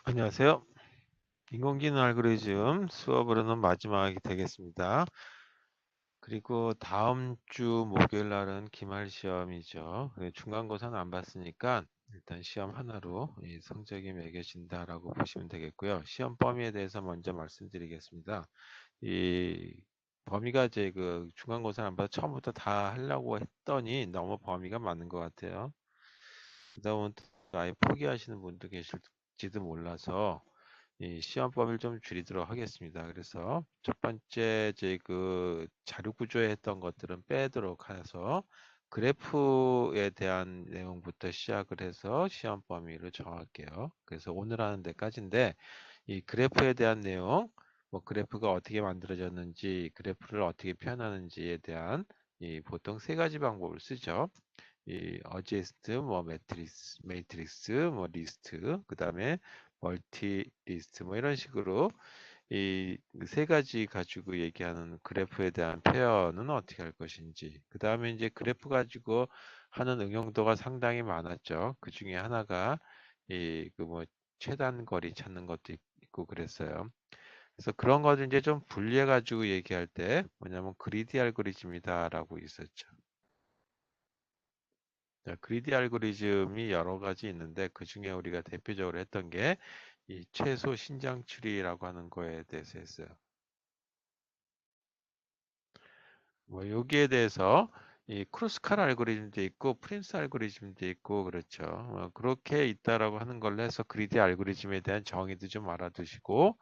안녕하세요. 인공지능 알고리즘 수업으로는 마지막이 되겠습니다. 그리고 다음 주 목요일 날은 기말 시험이죠. 중간고사는 안 봤으니까 일단 시험 하나로 이 성적이 매겨진다라고 보시면 되겠고요. 시험 범위에 대해서 먼저 말씀드리겠습니다. 이 범위가 이제 그 중간고사 안 봐서 처음부터 다 하려고 했더니 너무 범위가 많은 것 같아요. 그다음은 아예 포기하시는 분도 계실지도 몰라서 이 시험 범위를 좀 줄이도록 하겠습니다. 그래서 첫 번째 제 그 자료 구조에 했던 것들은 빼도록 해서 그래프에 대한 내용부터 시작을 해서 시험 범위를 정할게요. 그래서 오늘 하는 데까지인데 이 그래프에 대한 내용, 뭐 그래프가 어떻게 만들어졌는지, 그래프를 어떻게 표현하는지에 대한 이 보통 세 가지 방법을 쓰죠. 이 어제스트, 뭐 매트릭스, 뭐 리스트, 그 다음에 멀티 리스트, 뭐 이런 식으로 이 세 가지 가지고 얘기하는 그래프에 대한 표현은 어떻게 할 것인지. 그 다음에 이제 그래프 가지고 하는 응용도가 상당히 많았죠. 그 중에 하나가 이 그 뭐 최단 거리 찾는 것도 있고 그랬어요. 그래서 그런 거를 이제 좀 분리해 가지고 얘기할 때 뭐냐면 그리디 알고리즘이다라고 있었죠. 자, 그리디 알고리즘이 여러 가지 있는데 그 중에 우리가 대표적으로 했던 게 이 최소 신장 추리라고 하는 거에 대해서 했어요. 뭐 여기에 대해서 이 크루스칼 알고리즘도 있고 프린스 알고리즘도 있고 그렇죠. 그렇게 있다라고 하는 걸로 해서 그리디 알고리즘에 대한 정의도 좀 알아두시고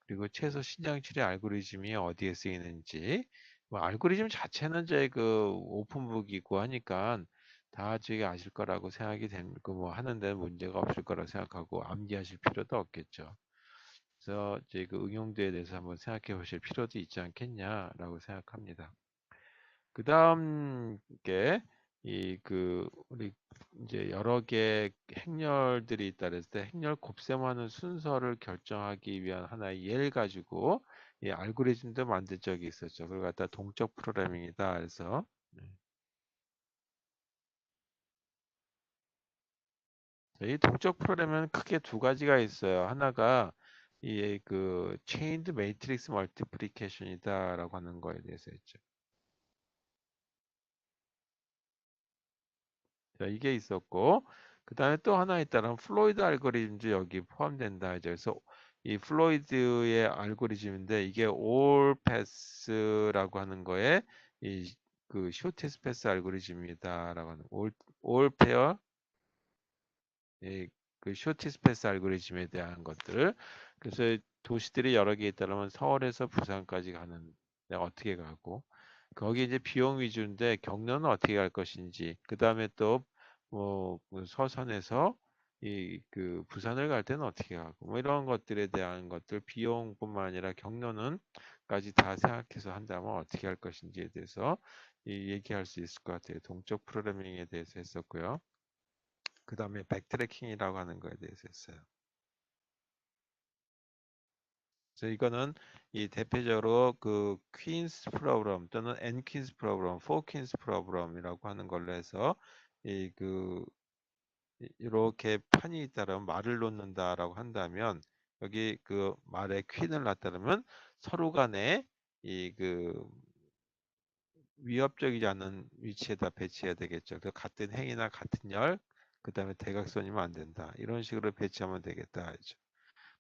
그리고 최소 신장 추리 알고리즘이 어디에 쓰이는지 뭐 알고리즘 자체는 저희 그 오픈북이고 하니까 다 저희 아실 거라고 생각이 되고 뭐 하는데 문제가 없을 거라고 생각하고 암기하실 필요도 없겠죠. 그래서 저희 그 응용도에 대해서 한번 생각해 보실 필요도 있지 않겠냐라고 생각합니다. 그 다음 게 이 그 우리 이제 여러 개 행렬들이 있다 그랬을 때 행렬 곱셈하는 순서를 결정하기 위한 하나의 예를 가지고 이 알고리즘도 만든 적이 있었죠. 그걸 갖다 동적 프로그래밍이다. 그래서 이 동적 프로그래밍은 크게 두 가지가 있어요. 하나가 이 그 체인드 매트릭스 멀티플리케이션이다라고 하는 거에 대해서 했죠. 자, 이게 있었고 그다음에 또 하나 있다면 플로이드 알고리즘도 여기 포함된다 이제 그래서 이 플로이드의 알고리즘인데 이게 올 패스라고 하는 거에 이 그 쇼테스트 패스 알고리즘이다라고 하는 올 페어 그 쇼티스 패스 알고리즘에 대한 것들 그래서 도시들이 여러 개 있다면 서울에서 부산까지 가는 데 어떻게 가고 거기 이제 비용 위주인데 경로는 어떻게 갈 것인지 그 다음에 또뭐 서산에서 이 그 부산을 갈 때는 어떻게 가고 뭐 이런 것들에 대한 것들 비용뿐만 아니라 경로는까지 다 생각해서 한다면 어떻게 할 것인지에 대해서 얘기할 수 있을 것 같아요. 동적 프로그래밍에 대해서 했었고요. 그 다음에 백트래킹이라고 하는 거에 대해서 했어요. 그래서 이거는 이 대표적으로 그 퀸스 프로그램 또는 엔 퀸스 프로그램, 포 퀸스 프로그램이라고 하는 걸로 해서 이 그 이렇게 판이 있다면 말을 놓는다라고 한다면 여기 그 말에 퀸을 놨다면 서로 간에 이 그 위협적이지 않은 위치에다 배치해야 되겠죠. 그 같은 행이나 같은 열, 그 다음에 대각선이면 안 된다. 이런 식으로 배치하면 되겠다.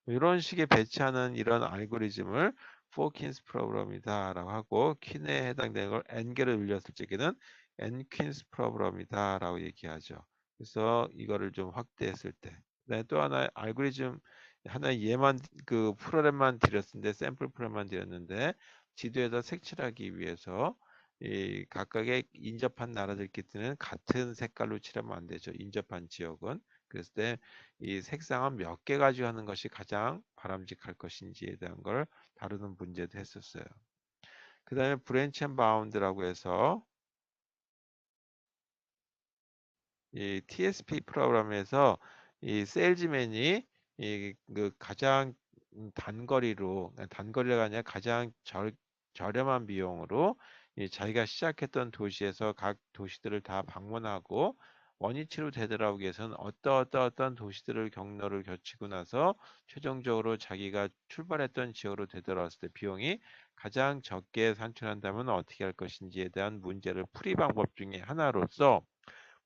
이런 식의 배치하는 이런 알고리즘을 포킨스 프로그램이다라고 하고 퀸에 해당되는 걸 n개를 늘렸을 적에는 n퀸스 프로그램이다라고 얘기하죠. 그래서 이거를 좀 확대했을 때. 그다음에 또 하나의 알고리즘 하나의 예만 그 프로그램만 드렸는데 샘플 프로그램만 드렸는데 지도에다 색칠하기 위해서 이 각각의 인접한 나라들끼리 는 같은 색깔로 칠하면 안 되죠. 인접한 지역은. 그랬을 때 이 색상은 몇 개 가지고 하는 것이 가장 바람직할 것인지에 대한 걸 다루는 문제도 했었어요. 그 다음에 브랜치 앤 바운드라고 해서 이 TSP 프로그램에서 이 세일즈맨이 이 그 가장 단거리가 아니라 가장 저렴한 비용으로 이 자기가 시작했던 도시에서 각 도시들을 다 방문하고 원위치로 되돌아오기 위해서는 어떤 도시들을 경로를 거치고 나서 최종적으로 자기가 출발했던 지역으로 되돌아왔을 때 비용이 가장 적게 산출한다면 어떻게 할 것인지에 대한 문제를 풀이 방법 중에 하나로서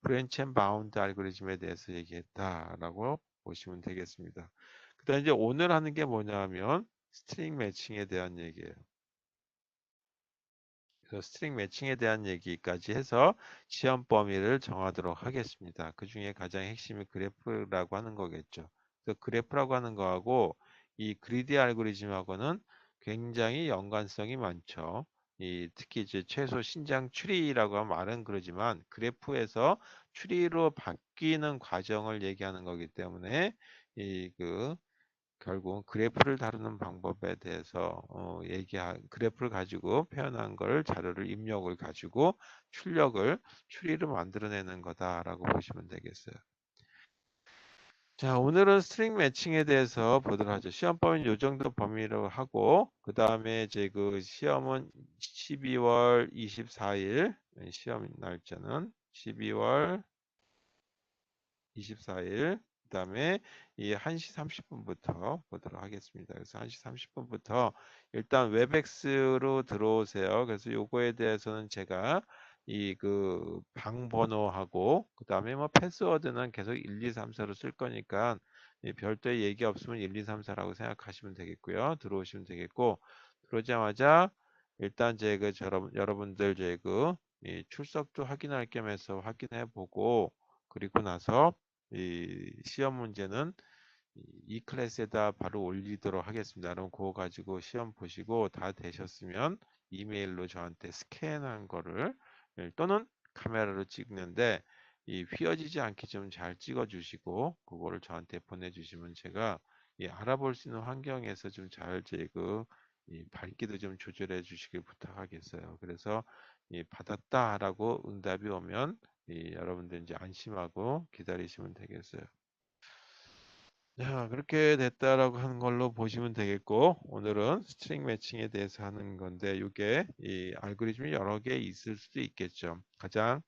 브랜치 앤 바운드 알고리즘에 대해서 얘기했다라고 보시면 되겠습니다. 그다음 이제 오늘 하는 게 뭐냐면 스트링 매칭에 대한 얘기예요. 그래서 스트링 매칭에 대한 얘기까지 해서 시험 범위를 정하도록 하겠습니다. 그 중에 가장 핵심이 그래프라고 하는 거겠죠. 그래서 그래프라고 하는 거하고 이 그리디 알고리즘하고는 굉장히 연관성이 많죠. 특히 이제 최소 신장 추리라고 하면 말은 그러지만 그래프에서 추리로 바뀌는 과정을 얘기하는 거기 때문에 이그 결국 그래프를 다루는 방법에 대해서 그래프를 가지고 표현한 걸 자료를 입력을 가지고 추리를 만들어내는 거다라고 보시면 되겠어요. 자, 오늘은 스트링 매칭에 대해서 보도록 하죠. 시험 범위는 이 정도 범위로 하고 그 다음에 이제 그 시험은 12월 24일 시험 날짜는 12월 24일 그다음에 이 1시 30분부터 보도록 하겠습니다. 그래서 1시 30분부터 일단 웹엑스로 들어오세요. 그래서 요거에 대해서는 제가 이 그 방번호하고 그다음에 뭐 패스워드는 계속 1, 2, 3, 4로 쓸 거니까 별도의 얘기 없으면 1, 2, 3, 4라고 생각하시면 되겠고요. 들어오시면 되겠고 들어오자마자 일단 여러분들 이 출석도 확인할 겸해서 확인해 보고 그리고 나서 이 시험 문제는 이 클래스에다 바로 올리도록 하겠습니다. 그럼 그거 가지고 시험 보시고 다 되셨으면 이메일로 저한테 스캔한 거를 또는 카메라로 찍는데 이 휘어지지 않게 좀 잘 찍어 주시고 그거를 저한테 보내주시면 제가 알아볼 수 있는 환경에서 좀 잘 이 밝기도 좀 조절해 주시길 부탁하겠어요. 그래서 받았다라고 응답이 오면 여러분들 이제 안심하고 기다리시면 되겠어요. 자, 그렇게 됐다라고 하는 걸로 보시면 되겠고, 오늘은 스트링 매칭에 대해서 하는 건데, 이게 이 알고리즘이 여러 개 있을 수도 있겠죠. 가장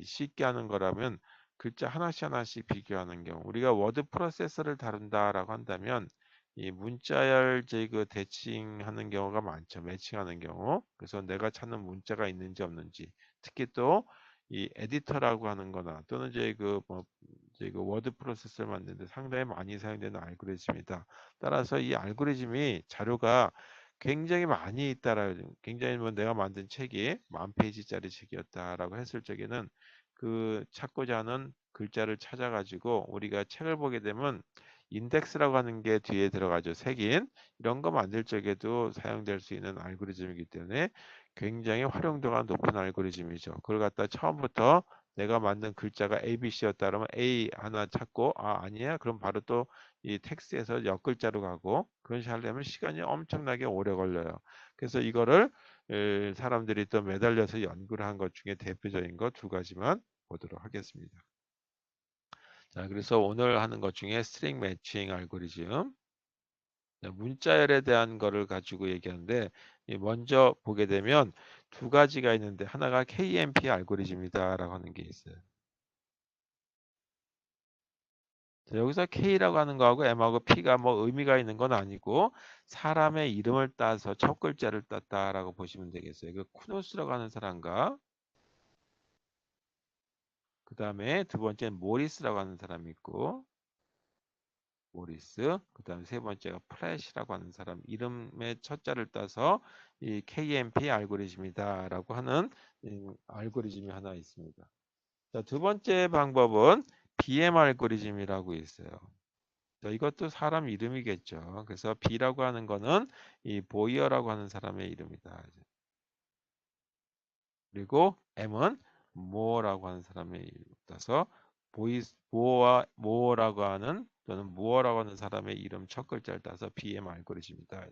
쉽게 하는 거라면 글자 하나씩 하나씩 비교하는 경우, 우리가 워드 프로세서를 다룬다라고 한다면 이 문자열 대칭하는 경우가 많죠. 매칭하는 경우. 그래서 내가 찾는 문자가 있는지 없는지, 특히 또 이 에디터라고 하는 거나 또는 이제 그 워드 프로세서를 만드는데 상당히 많이 사용되는 알고리즘이다. 따라서 이 알고리즘이 자료가 굉장히 많이 있다라 굉장히 뭐 내가 만든 책이 10,000페이지짜리 책이었다라고 했을 적에는 그 찾고자 하는 글자를 찾아가지고 우리가 책을 보게 되면 인덱스라고 하는 게 뒤에 들어가죠. 색인 이런 거 만들 적에도 사용될 수 있는 알고리즘이기 때문에 굉장히 활용도가 높은 알고리즘이죠. 그걸 갖다 처음부터 내가 만든 글자가 ABC였다 그러면 A 하나 찾고 아니야 그럼 바로 또 이 텍스트에서 옆글자로 가고 그런 식으로 하려면 시간이 엄청나게 오래 걸려요. 그래서 이거를 사람들이 또 매달려서 연구를 한 것 중에 대표적인 거 두 가지만 보도록 하겠습니다. 자, 그래서 오늘 하는 것 중에 스트링 매칭 알고리즘 문자열에 대한 거를 가지고 얘기하는데 먼저 보게 되면 두 가지가 있는데 하나가 KMP 알고리즘이다라고 하는 게 있어요. 자, 여기서 K라고 하는 거하고 M하고 P가 뭐 의미가 있는 건 아니고 사람의 이름을 따서 첫 글자를 땄다라고 보시면 되겠어요. 그 쿠누스라고 하는 사람과 그 다음에 두 번째는 모리스라고 하는 사람이 있고 모리스 그 다음에 세 번째가 플래시라고 하는 사람 이름의 첫 자를 따서 이 KMP 알고리즘이다라고 하는 알고리즘이 하나 있습니다. 자, 두 번째 방법은 BM 알고리즘이라고 있어요. 자, 이것도 사람 이름이겠죠. 그래서 B라고 하는 거는 이 보이어라고 하는 사람의 이름이다. 그리고 M은 모어라고 하는 사람의 이름 따서 모어라고 하는 또는 무어라고 하는 사람의 이름 첫 글자를 따서 BM 알고리즘이다.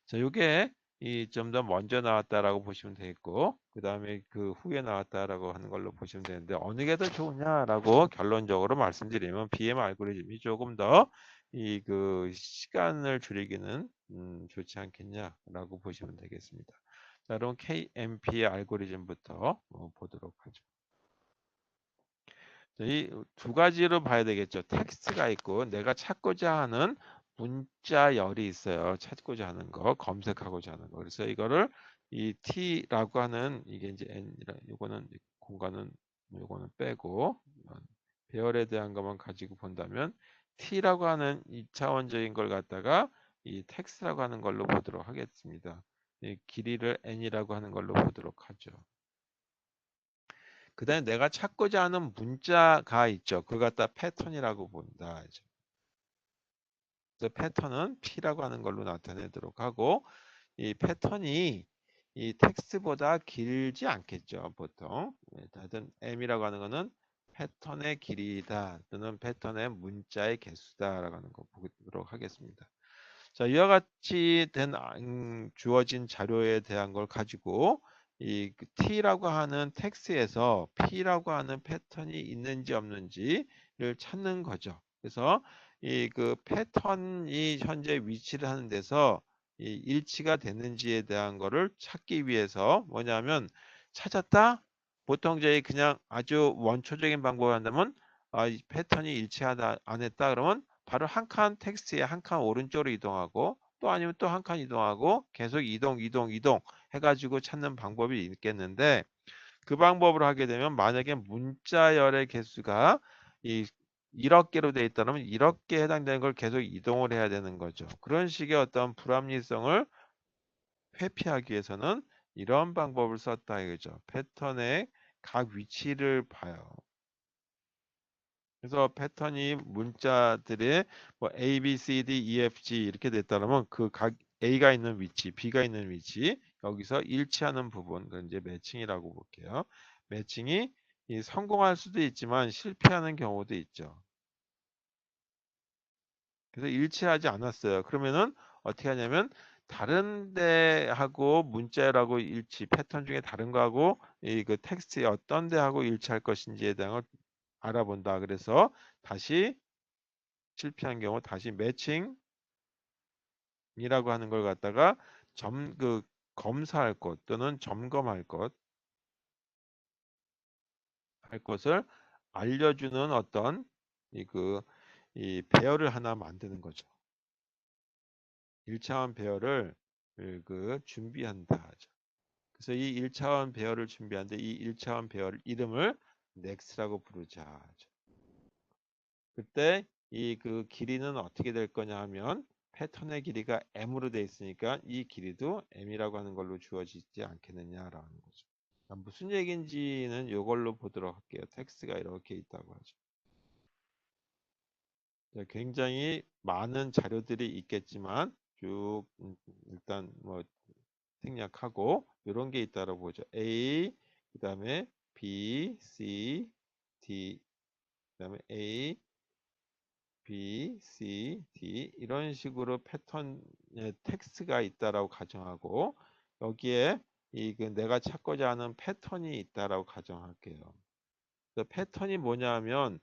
자, 요게 이 좀 더 먼저 나왔다라고 보시면 되겠고, 그 다음에 그 후에 나왔다라고 하는 걸로 보시면 되는데, 어느 게 더 좋으냐라고 결론적으로 말씀드리면, BM 알고리즘이 조금 더 이 그 시간을 줄이기는 좋지 않겠냐라고 보시면 되겠습니다. 자, 그럼 KMP 알고리즘부터 보도록 하죠. 이 두 가지로 봐야 되겠죠. 텍스트가 있고 내가 찾고자 하는 문자열이 있어요. 찾고자 하는 거, 검색하고자 하는 거. 그래서 이거를 이 t라고 하는 이게 이제 n이라 요거는 공간은 요거는 빼고 배열에 대한 것만 가지고 본다면 t라고 하는 2차원적인 걸 갖다가 이 텍스트라고 하는 걸로 보도록 하겠습니다. 이 길이를 n이라고 하는 걸로 보도록 하죠. 그 다음에 내가 찾고자 하는 문자가 있죠. 그걸 갖다 패턴이라고 본다. 그래서 패턴은 P라고 하는 걸로 나타내도록 하고 이 패턴이 이 텍스트보다 길지 않겠죠. 보통. 하여튼 M이라고 하는 거는 패턴의 길이다 또는 패턴의 문자의 개수다라고 하는 거 보도록 하겠습니다. 자, 이와 같이 된 주어진 자료에 대한 걸 가지고 이 T라고 하는 텍스트에서 P라고 하는 패턴이 있는지 없는지를 찾는 거죠. 그래서 이 그 패턴이 현재 위치를 하는 데서 이 일치가 됐는지에 대한 거를 찾기 위해서 뭐냐면 찾았다? 보통 저희 그냥 아주 원초적인 방법을 한다면 이 패턴이 일치하다 안 했다 그러면 바로 한 칸 텍스트에 한 칸 오른쪽으로 이동하고 또 아니면 또 한 칸 이동하고 계속 이동 해가지고 찾는 방법이 있겠는데 그 방법으로 하게 되면 만약에 문자열의 개수가 이 1억 개로 되어 있다면 1억 개에 해당되는 걸 계속 이동을 해야 되는 거죠. 그런 식의 어떤 불합리성을 회피하기 위해서는 이런 방법을 썼다 이거죠. 패턴의 각 위치를 봐요. 그래서 패턴이 문자들의 뭐 A, B, C, D, E, F, G 이렇게 됐다면 그 각 A가 있는 위치, B가 있는 위치 여기서 일치하는 부분 그건 이제 매칭이라고 볼게요. 매칭이 성공할 수도 있지만 실패하는 경우도 있죠. 그래서 일치하지 않았어요. 그러면은 어떻게 하냐면 다른 데하고 문자열하고 일치, 패턴 중에 다른 거하고 이 그 텍스트의 어떤 데하고 일치할 것인지에 대한 걸 알아본다. 그래서 다시 실패한 경우 다시 매칭이라고 하는 걸 갖다가 검사할 것 또는 점검할 할 것을 알려주는 어떤 이 배열을 하나 만드는 거죠. 1차원 배열을 준비한다 하죠. 그래서 이 1차원 배열을 준비하는데 이 1차원 배열 이름을 넥스트라고 부르자 하죠. 그때 이 길이는 어떻게 될 거냐 하면 패턴의 길이가 m으로 되어 있으니까 이 길이도 m이라고 하는 걸로 주어지지 않겠느냐라는 거죠. 무슨 얘기인지는 이걸로 보도록 할게요. 텍스트가 이렇게 있다고 하죠. 굉장히 많은 자료들이 있겠지만 쭉 일단 뭐 생략하고 이런 게 있다고 보죠. A 그다음에 B, C, D 그다음에 A B, C, D 이런 식으로 패턴의 텍스트가 있다라고 가정하고 여기에 내가 찾고자 하는 패턴이 있다라고 가정할게요. 그래서 패턴이 뭐냐면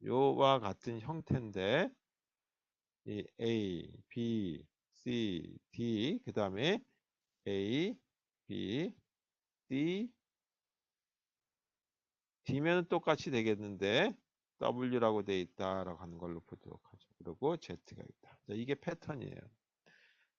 요와 같은 형태인데 이 A, B, C, D 그다음에 A, B, C, D면 똑같이 되겠는데 W라고 돼 있다라고 하는 걸로 보도록 하죠. 그리고 Z가 있다. 자, 이게 패턴이에요.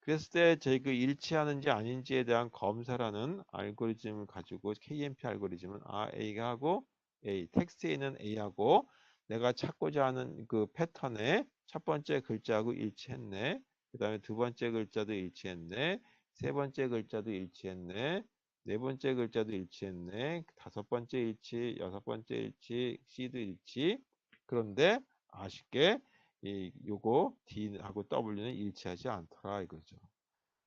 그랬을 때 저희 일치하는지 아닌지에 대한 검사라는 알고리즘을 가지고 KMP 알고리즘은 A가 하고 A, 텍스트에 있는 A하고 내가 찾고자 하는 그 패턴의 첫 번째 글자하고 일치했네. 그 다음에 두 번째 글자도 일치했네. 세 번째 글자도 일치했네. 네 번째 글자도 일치했네. 다섯 번째 일치, 여섯 번째 일치, C도 일치. 그런데 아쉽게 요거 D하고 W는 일치하지 않더라 이거죠.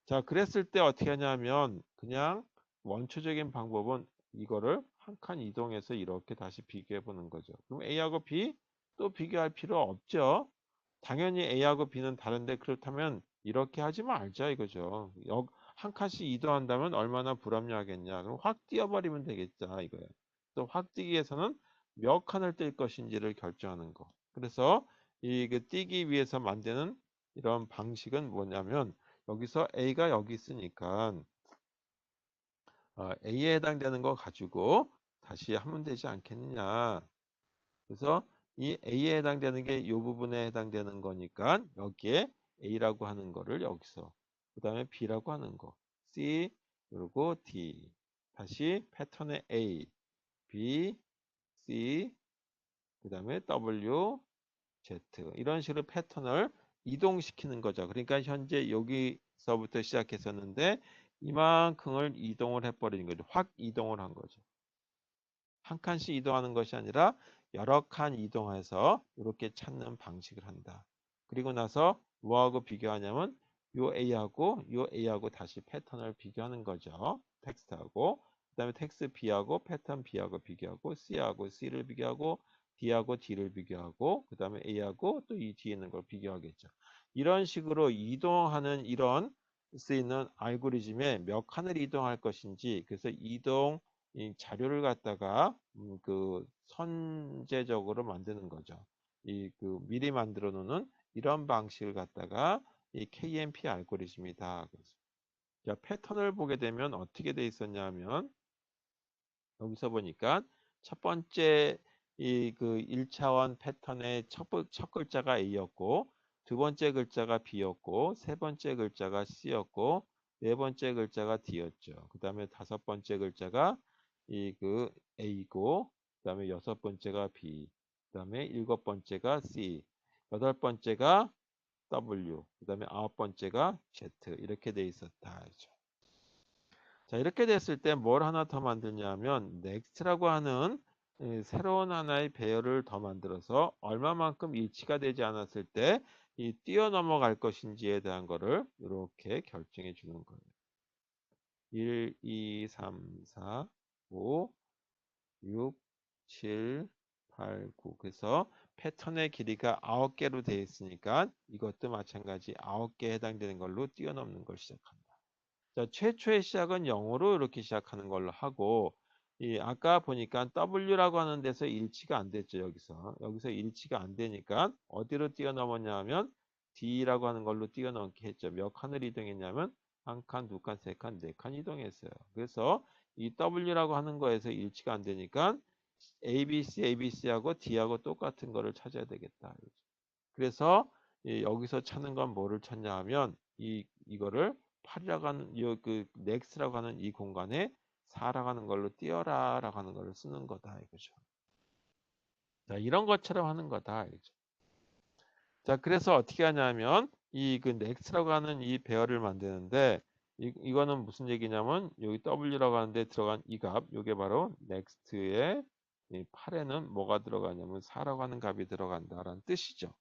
자, 그랬을 때 어떻게 하냐면 그냥 원초적인 방법은 이거를 한 칸 이동해서 이렇게 다시 비교해 보는 거죠. 그럼 A하고 B 또 비교할 필요 없죠. 당연히 A하고 B는 다른데 그렇다면 이렇게 하지 말자 이거죠. 한 칸씩 이동한다면 얼마나 불합리하겠냐. 그럼 확 뛰어버리면 되겠다 이거예요. 또 확 뛰기 위해서는 몇 칸을 뛸 것인지를 결정하는 거. 그래서 뛰기 위해서 만드는 이런 방식은 뭐냐면 여기서 A가 여기 있으니까 A에 해당되는 거 가지고 다시 하면 되지 않겠느냐. 그래서 이 A에 해당되는 게 이 부분에 해당되는 거니까 여기에 A라고 하는 거를 여기서 그 다음에 B라고 하는 거 C 그리고 D 다시 패턴의 A, B, C 그 다음에 W, Z 이런 식으로 패턴을 이동시키는 거죠. 그러니까 현재 여기서부터 시작했었는데 이만큼을 이동을 해버리는 거죠. 확 이동을 한 거죠. 한 칸씩 이동하는 것이 아니라 여러 칸 이동해서 이렇게 찾는 방식을 한다. 그리고 나서 뭐하고 비교하냐면 요 A하고 다시 패턴을 비교하는 거죠. 텍스트하고 그다음에 텍스트 B하고 패턴 B하고 비교하고 C하고 C를 비교하고 D하고 D를 비교하고 그다음에 A하고 또 이 뒤에 있는 걸 비교하겠죠. 이런 식으로 이동하는 이런 쓰이는 알고리즘에 몇 칸을 이동할 것인지 그래서 이동 이 자료를 갖다가 그 선제적으로 만드는 거죠. 이 그 미리 만들어 놓는 이런 방식을 갖다가 이 KMP 알고리즘이다. 그래서 자, 패턴을 보게 되면 어떻게 돼 있었냐면 여기서 보니까 첫 번째 이 그 1차원 패턴의 첫 글자가 A였고 두 번째 글자가 B였고 세 번째 글자가 C였고 네 번째 글자가 D였죠. 그 다음에 다섯 번째 글자가 이 그 A고 그 다음에 여섯 번째가 B 그 다음에 일곱 번째가 C 여덟 번째가 W 그 다음에 아홉 번째가 Z 이렇게 돼 있었다. 자, 이렇게 됐을 때 뭘 하나 더 만드냐면 넥스트라고 하는 새로운 하나의 배열을 더 만들어서 얼마만큼 일치가 되지 않았을 때 이 뛰어넘어갈 것인지에 대한 거를 이렇게 결정해 주는 거예요. 1, 2, 3, 4, 5, 6, 7, 8, 9. 그래서 패턴의 길이가 9개로 되어 있으니까 이것도 마찬가지 9개에 해당되는 걸로 뛰어넘는 걸 시작합니다. 자, 최초의 시작은 0으로 이렇게 시작하는 걸로 하고 이 아까 보니까 W라고 하는 데서 일치가 안 됐죠. 여기서 일치가 안 되니까 어디로 뛰어넘었냐 하면 D라고 하는 걸로 뛰어넘게 했죠. 몇 칸을 이동했냐면 한 칸, 두 칸, 세 칸, 네 칸 이동했어요. 그래서 이 W라고 하는 거에서 일치가 안 되니까 ABC하고 D하고 똑같은 거를 찾아야 되겠다. 그래서 여기서 찾는 건 뭐를 찾냐 하면 이거를 8이라고 하는 그 넥스라고 하는 이 공간에 4라고 하는 걸로 띄어라라고 하는 걸로 쓰는 거다 이거죠. 자, 이런 것처럼 하는 거다 이거죠. 자, 그래서 어떻게 하냐면 이 그 넥스라고 하는 이 배열을 만드는데 이거는 무슨 얘기냐면 여기 W라고 하는데 들어간 이 값, 이게 바로 넥스트의 8에는 뭐가 들어가냐면 4라고 하는 값이 들어간다라는 뜻이죠.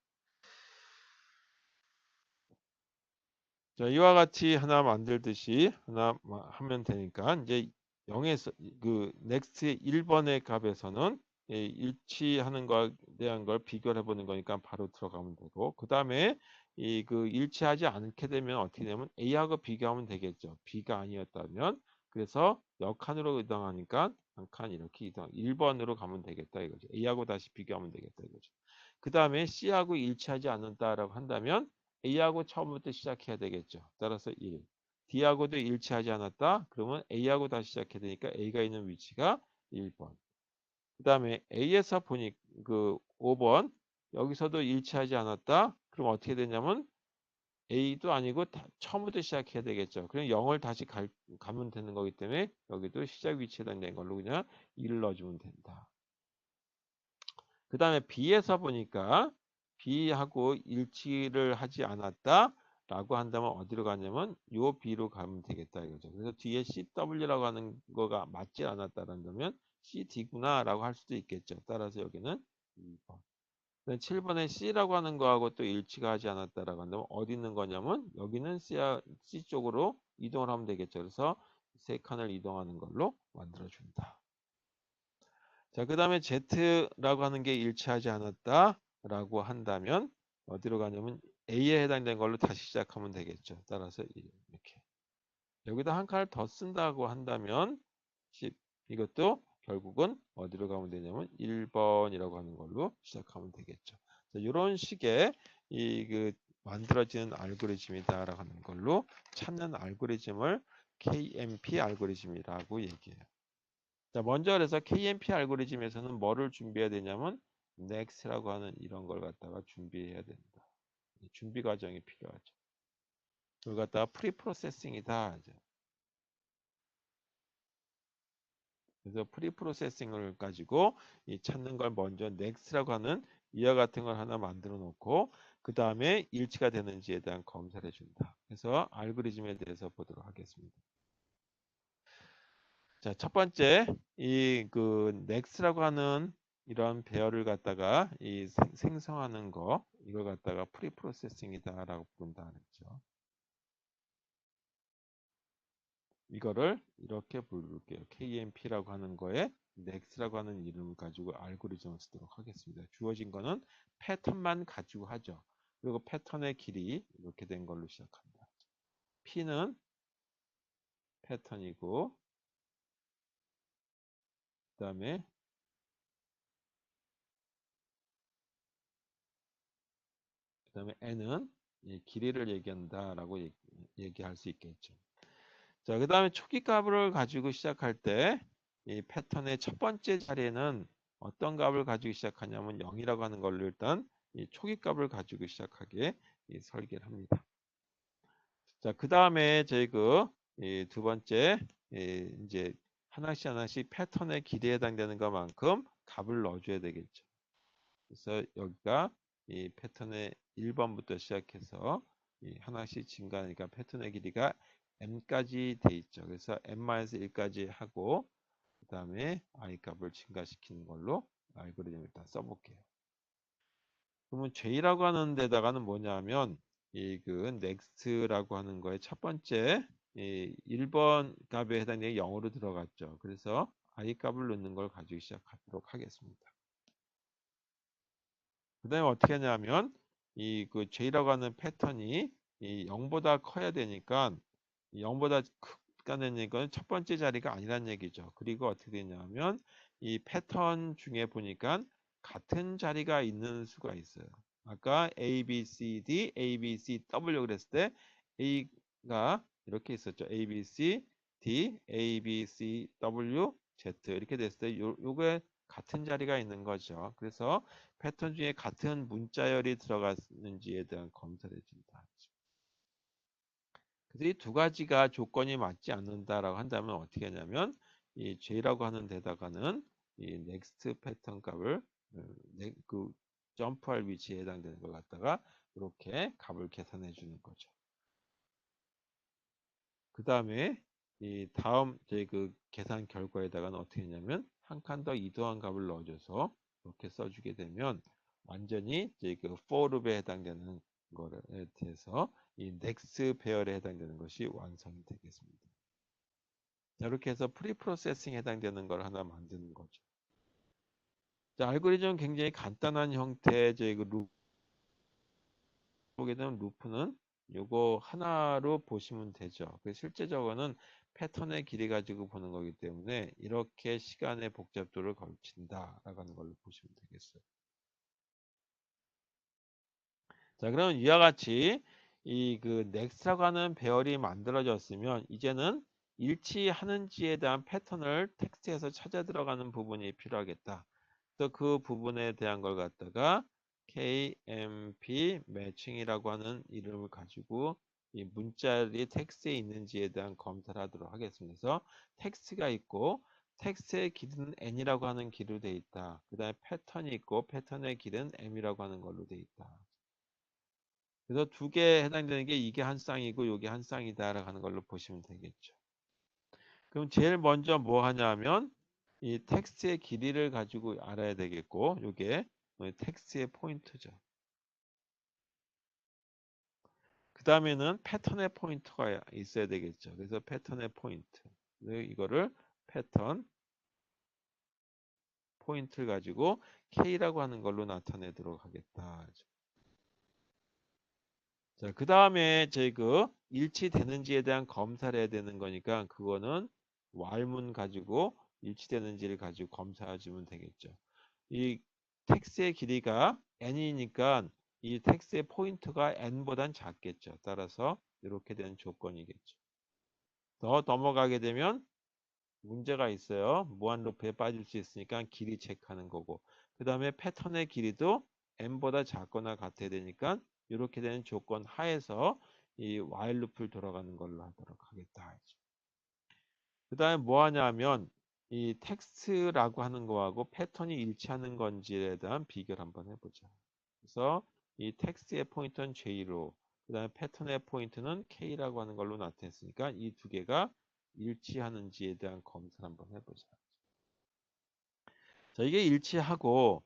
자, 이와 같이 하나 만들듯이 하나 하면 되니까 이제 0에서 그 넥스트 1번의 값에서는 일치하는 거에 대한 걸 비교를 해보는 거니까 바로 들어가면 되고 그 다음에 이 그 일치하지 않게 되면 어떻게 되면 A하고 비교하면 되겠죠. B가 아니었다면 그래서 몇 칸으로 이동하니까 한 칸 이렇게 이동 1번으로 가면 되겠다 이거죠. A하고 다시 비교하면 되겠다 이거죠. 그 다음에 C하고 일치하지 않는다라고 한다면 A하고 처음부터 시작해야 되겠죠. 따라서 1. D하고도 일치하지 않았다. 그러면 A하고 다시 시작해야 되니까 A가 있는 위치가 1번. 그 다음에 A에서 보니 그 5번 여기서도 일치하지 않았다. 그럼 어떻게 되냐면 A도 아니고 처음부터 시작해야 되겠죠. 그럼 0을 다시 가면 되는 거기 때문에 여기도 시작 위치에 해당되는 걸로 그냥 1을 넣어주면 된다. 그 다음에 B에서 보니까 B하고 일치를 하지 않았다라고 한다면 어디로 가냐면 요 B로 가면 되겠다 이거죠. 그래서 뒤에 CW라고 하는 거가 맞지 않았다라면 CD구나라고 할 수도 있겠죠. 따라서 여기는 2번. 7번에 C라고 하는 거하고 또 일치가 하지 않았다라고 한다면 어디 있는 거냐면 여기는 C 쪽으로 이동을 하면 되겠죠. 그래서 세 칸을 이동하는 걸로 만들어준다. 자, 그 다음에 Z라고 하는 게 일치하지 않았다라고 한다면 어디로 가냐면 A에 해당되는 걸로 다시 시작하면 되겠죠. 따라서 이렇게. 여기다 한 칸을 더 쓴다고 한다면 10. 이것도 결국은 어디로 가면 되냐면 1번이라고 하는 걸로 시작하면 되겠죠. 자, 이런 식의 이 그 만들어지는 알고리즘이다라고 하는 걸로 찾는 알고리즘을 KMP 알고리즘이라고 얘기해요. 자, 먼저 그래서 KMP 알고리즘에서는 뭐를 준비해야 되냐면 next라고 하는 이런 걸 갖다가 준비해야 된다. 준비 과정이 필요하죠. 그걸 갖다가 프리프로세싱이다. 그래서 프리프로세싱을 가지고 이 찾는 걸 먼저 next라고 하는 이와 같은 걸 하나 만들어 놓고 그 다음에 일치가 되는지에 대한 검사를 해준다. 그래서 알고리즘에 대해서 보도록 하겠습니다. 자, 첫 번째 이 그 next라고 하는 이런 배열을 갖다가 이 생성하는 거 이걸 갖다가 프리프로세싱이다라고 부른다 그랬죠. 이거를 이렇게 부를게요. KMP라고 하는 거에 next라고 하는 이름을 가지고 알고리즘을 쓰도록 하겠습니다. 주어진 거는 패턴만 가지고 하죠. 그리고 패턴의 길이 이렇게 된 걸로 시작합니다. P는 패턴이고 그다음에 N은 이 길이를 얘기한다라고 얘기할 수 있겠죠. 자, 그다음에 초기 값을 가지고 시작할 때 이 패턴의 첫 번째 자리에는 어떤 값을 가지고 시작하냐면 0이라고 하는 걸로 일단 이 초기 값을 가지고 시작하게 설계를 합니다. 자, 그다음에 저희 두 번째 이제 하나씩 하나씩 패턴의 길이에 해당되는 것만큼 값을 넣어줘야 되겠죠. 그래서 여기가 이 패턴의 1번부터 시작해서 하나씩 증가하니까 패턴의 길이가 m까지 돼 있죠. 그래서 m-1까지 하고 그 다음에 i 값을 증가시키는 걸로 알고리즘을 일단 써볼게요. 그러면 j라고 하는 데다가는 뭐냐면 next라고 하는 거의 첫 번째 1번 값에 해당되는 0으로 들어갔죠. 그래서 i 값을 넣는 걸 가지고 시작하도록 하겠습니다. 그 다음에 어떻게 하냐면 j라고 하는 패턴이 0보다 커야 되니까 0보다 크가 되는 건 첫 번째 자리가 아니란 얘기죠. 그리고 어떻게 되냐면 이 패턴 중에 보니까 같은 자리가 있는 수가 있어요. 아까 A, B, C, D, A, B, C, W 그랬을 때 A가 이렇게 있었죠. A, B, C, D, A, B, C, W, Z 이렇게 됐을 때 요게 같은 자리가 있는 거죠. 그래서 패턴 중에 같은 문자열이 들어갔는지에 대한 검사를 해준다. 그래서 이 두 가지가 조건이 맞지 않는다라고 한다면 어떻게 하냐면 이 J라고 하는 데다가는 이 next 패턴 값을 그 점프할 위치에 해당되는 걸 갖다가 이렇게 값을 계산해 주는 거죠. 그 다음에 이 다음 계산 결과에다가는 어떻게 했냐면 한 칸 더 이동한 값을 넣어줘서 이렇게 써주게 되면 완전히 for loop에 해당되는 거에 대해서 이 next 배열에 해당되는 것이 완성이 되겠습니다. 자, 이렇게 해서 프리프로세싱에 해당되는 걸 하나 만드는 거죠. 자, 알고리즘은 굉장히 간단한 형태의 루프 보게 되면 루프는 요거 하나로 보시면 되죠. 실제적으로는 패턴의 길이 가지고 보는 거기 때문에 이렇게 시간의 복잡도를 걸친다라고 하는 걸로 보시면 되겠어요. 자, 그러면 이와 같이 넥스트라고 하는 배열이 만들어졌으면 이제는 일치하는지에 대한 패턴을 텍스트에서 찾아 들어가는 부분이 필요하겠다. 또 그 부분에 대한 걸 갖다가 KMP 매칭이라고 하는 이름을 가지고 이 문자들이 텍스트에 있는지에 대한 검사를 하도록 하겠습니다. 그래서 텍스트가 있고 텍스트의 길이는 n이라고 하는 길로 되어 있다. 그 다음에 패턴이 있고 패턴의 길은 m이라고 하는 걸로 되어 있다. 그래서 두 개에 해당되는 게 이게 한 쌍이고 이게 한 쌍이다라고 하는 걸로 보시면 되겠죠. 그럼 제일 먼저 뭐 하냐면 이 텍스트의 길이를 가지고 알아야 되겠고 이게 텍스트의 포인트죠. 그 다음에는 패턴의 포인트가 있어야 되겠죠. 그래서 패턴의 포인트. 이거를 패턴 포인트를 가지고 K라고 하는 걸로 나타내도록 하겠다. 자, 그 다음에 저희 일치되는지에 대한 검사를 해야 되는 거니까 그거는 왈문 가지고 일치되는지를 가지고 검사해 주면 되겠죠. 이 텍스트의 길이가 n이니까 이 텍스트의 포인트가 n보단 작겠죠. 따라서 이렇게 되는 조건이겠죠. 더 넘어가게 되면 문제가 있어요. 무한 루프에 빠질 수 있으니까 길이 체크하는 거고. 그 다음에 패턴의 길이도 n보다 작거나 같아야 되니까 이렇게 되는 조건 하에서 이 while 루프를 돌아가는 걸로 하도록 하겠다. 그 다음에 뭐 하냐면 이 텍스트라고 하는 거하고 패턴이 일치하는 건지에 대한 비교를 한번 해보자. 그래서 이 텍스트의 포인트는 J로, 그 다음에 패턴의 포인트는 K라고 하는 걸로 나타냈으니까 이 두 개가 일치하는지에 대한 검사를 한번 해보자. 자, 이게 일치하고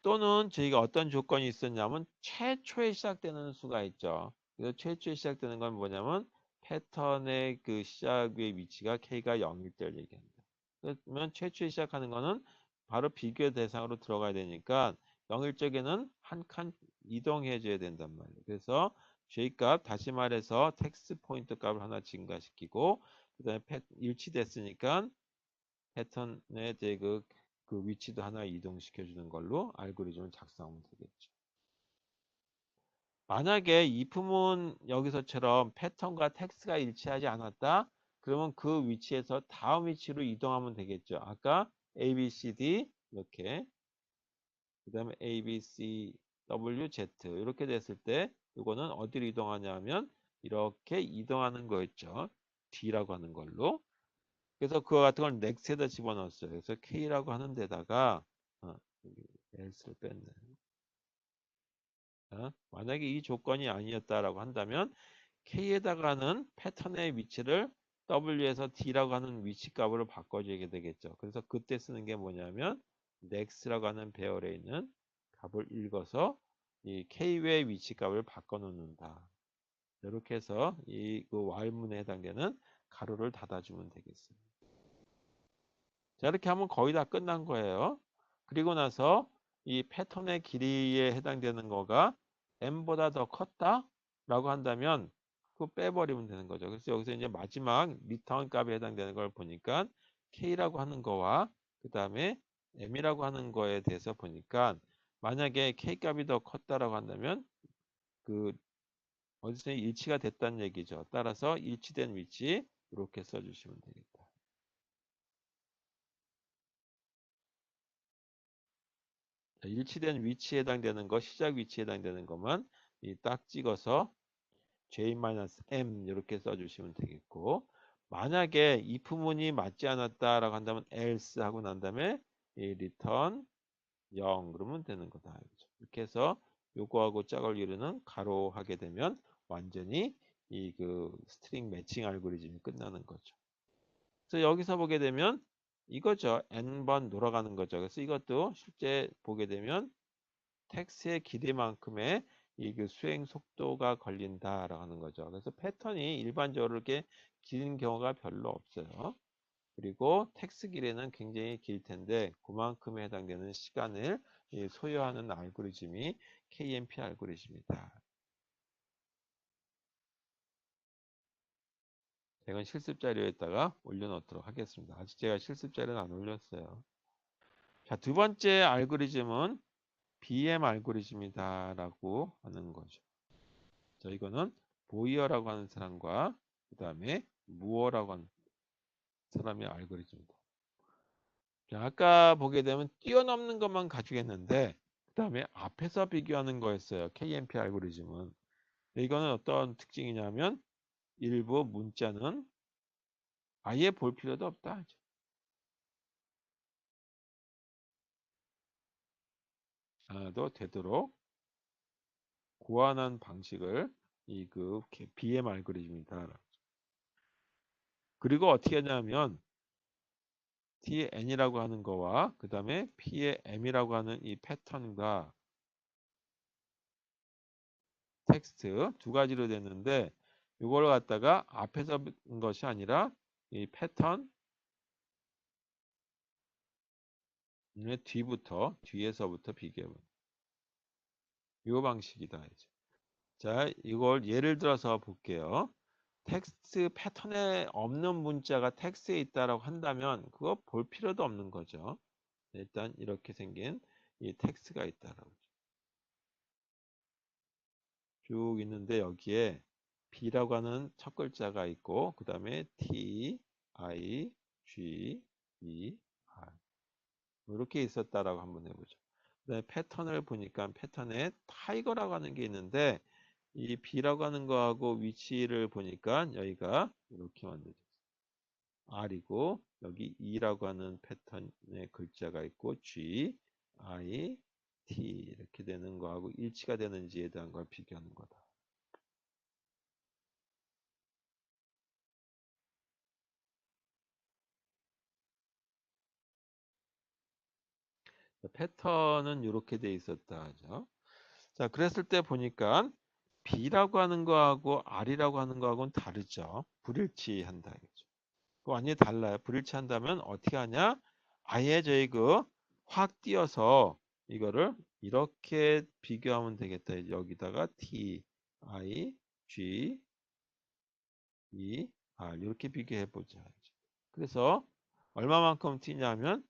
또는 저희가 어떤 조건이 있었냐면 최초에 시작되는 수가 있죠. 그래서 최초에 시작되는 건 뭐냐면 패턴의 그 시작의 위치가 K가 0일 때를 얘기합니다. 그러면 최초에 시작하는 거는 바로 비교 대상으로 들어가야 되니까 0일 적에는 한 칸 이동해 줘야 된단 말이에요. 그래서 J값 다시 말해서 텍스트 포인트 값을 하나 증가시키고 그다음에 일치됐으니까 패턴의 그 위치도 하나 이동시켜 주는 걸로 알고리즘을 작성하면 되겠죠. 만약에 if은 여기서처럼 패턴과 텍스트가 일치하지 않았다. 그러면 그 위치에서 다음 위치로 이동하면 되겠죠. 아까 A, B, C, D 이렇게 그 다음에 A, B, C, W, Z 이렇게 됐을 때 이거는 어디로 이동하냐면 이렇게 이동하는 거였죠. D라고 하는 걸로. 그래서 그거 같은 걸 넥스트에다 집어넣었어요. 그래서 K라고 하는 데다가 여기 S를 뺐네. 만약에 이 조건이 아니었다라고 한다면 K에다가는 패턴의 위치를 W에서 D라고 하는 위치 값으로 바꿔주게 되겠죠. 그래서 그때 쓰는 게 뭐냐면 next라고 하는 배열에 있는 값을 읽어서 이 K의 위치 값을 바꿔 놓는다. 이렇게 해서 이그 while문에 해당되는 가로를 닫아주면 되겠어요. 자, 이렇게 하면 거의 다 끝난 거예요. 그리고 나서 이 패턴의 길이에 해당되는 거가 n보다 더 컸다라고 한다면 그거 빼버리면 되는 거죠. 그래서 여기서 이제 마지막 리턴 값에 해당되는 걸 보니까 k라고 하는 거와 그 다음에 m이라고 하는 거에 대해서 보니까 만약에 k 값이 더 컸다라고 한다면 그 어디서 일치가 됐다는 얘기죠. 따라서 일치된 위치 이렇게 써주시면 되겠다. 일치된 위치에 해당되는 거, 시작 위치에 해당되는 것만 딱 찍어서 J-M 이렇게 써주시면 되겠고 만약에 if문이 맞지 않았다라고 한다면 else 하고 난 다음에 return 0 그러면 되는 거다. 이렇게 해서 요거하고 짝을 이루는 가로 하게 되면 완전히 이 그 스트링 매칭 알고리즘이 끝나는 거죠. 그래서 여기서 보게 되면 이거죠. n번 돌아가는 거죠. 그래서 이것도 실제 보게 되면 텍스트의 길이만큼의 이 그 수행 속도가 걸린다라고 하는 거죠. 그래서 패턴이 일반적으로 이렇게 긴 경우가 별로 없어요. 그리고 텍스트 길이는 굉장히 길 텐데 그만큼에 해당되는 시간을 소요하는 알고리즘이 KMP 알고리즘이다. 이건 실습 자료에다가 올려놓도록 하겠습니다. 아직 제가 실습 자료는 안 올렸어요. 자, 두 번째 알고리즘은 BM 알고리즘이다라고 하는 거죠. 자, 이거는 보이어라고 하는 사람과 그 다음에 무어라고 하는 사람의 알고리즘이다. 자, 아까 보게 되면 뛰어넘는 것만 가지고있는데 그 다음에 앞에서 비교하는 거였어요. KMP 알고리즘은. 이거는 어떤 특징이냐면 일부 문자는 아예 볼 필요도 없다. 도 되도록 고안한 방식을 그 BM 알고리즘이다. 그리고 어떻게 하냐면 T의 N이라고 하는 거와 그 다음에 P의 M이라고 하는 이 패턴과 텍스트 두 가지로 됐는데 이걸 갖다가 앞에서 본 것이 아니라 이 패턴 뒤에서부터 비교해 보는 이 방식이다. 이제. 자, 이걸 예를 들어서 볼게요. 텍스트 패턴에 없는 문자가 텍스트에 있다라고 한다면 그거 볼 필요도 없는 거죠. 일단 이렇게 생긴 이 텍스트가 있다라고. 쭉 있는데 여기에 B라고 하는 첫 글자가 있고 그 다음에 T, I, G, E, R. 이렇게 있었다라고 한번 해보죠. 그다음에 패턴을 보니까 패턴에 타이거라고 하는 게 있는데 이 B라고 하는 거하고 위치를 보니까 여기가 이렇게 만들어졌어요. R이고 여기 E라고 하는 패턴의 글자가 있고 G, I, T 이렇게 되는 거하고 일치가 되는지에 대한 걸 비교하는 거다. 패턴은 이렇게 돼 있었다 하죠. 자, 그랬을 때 보니까 B라고 하는 거하고 R이라고 하는 거하고는 다르죠. 불일치한다. 완전히 달라요. 불일치한다면 어떻게 하냐? 아예 저희 확 띄어서 이거를 이렇게 비교하면 되겠다. 여기다가 T, I, G, E, R 이렇게 비교해 보자. 그래서 얼마만큼 띄냐면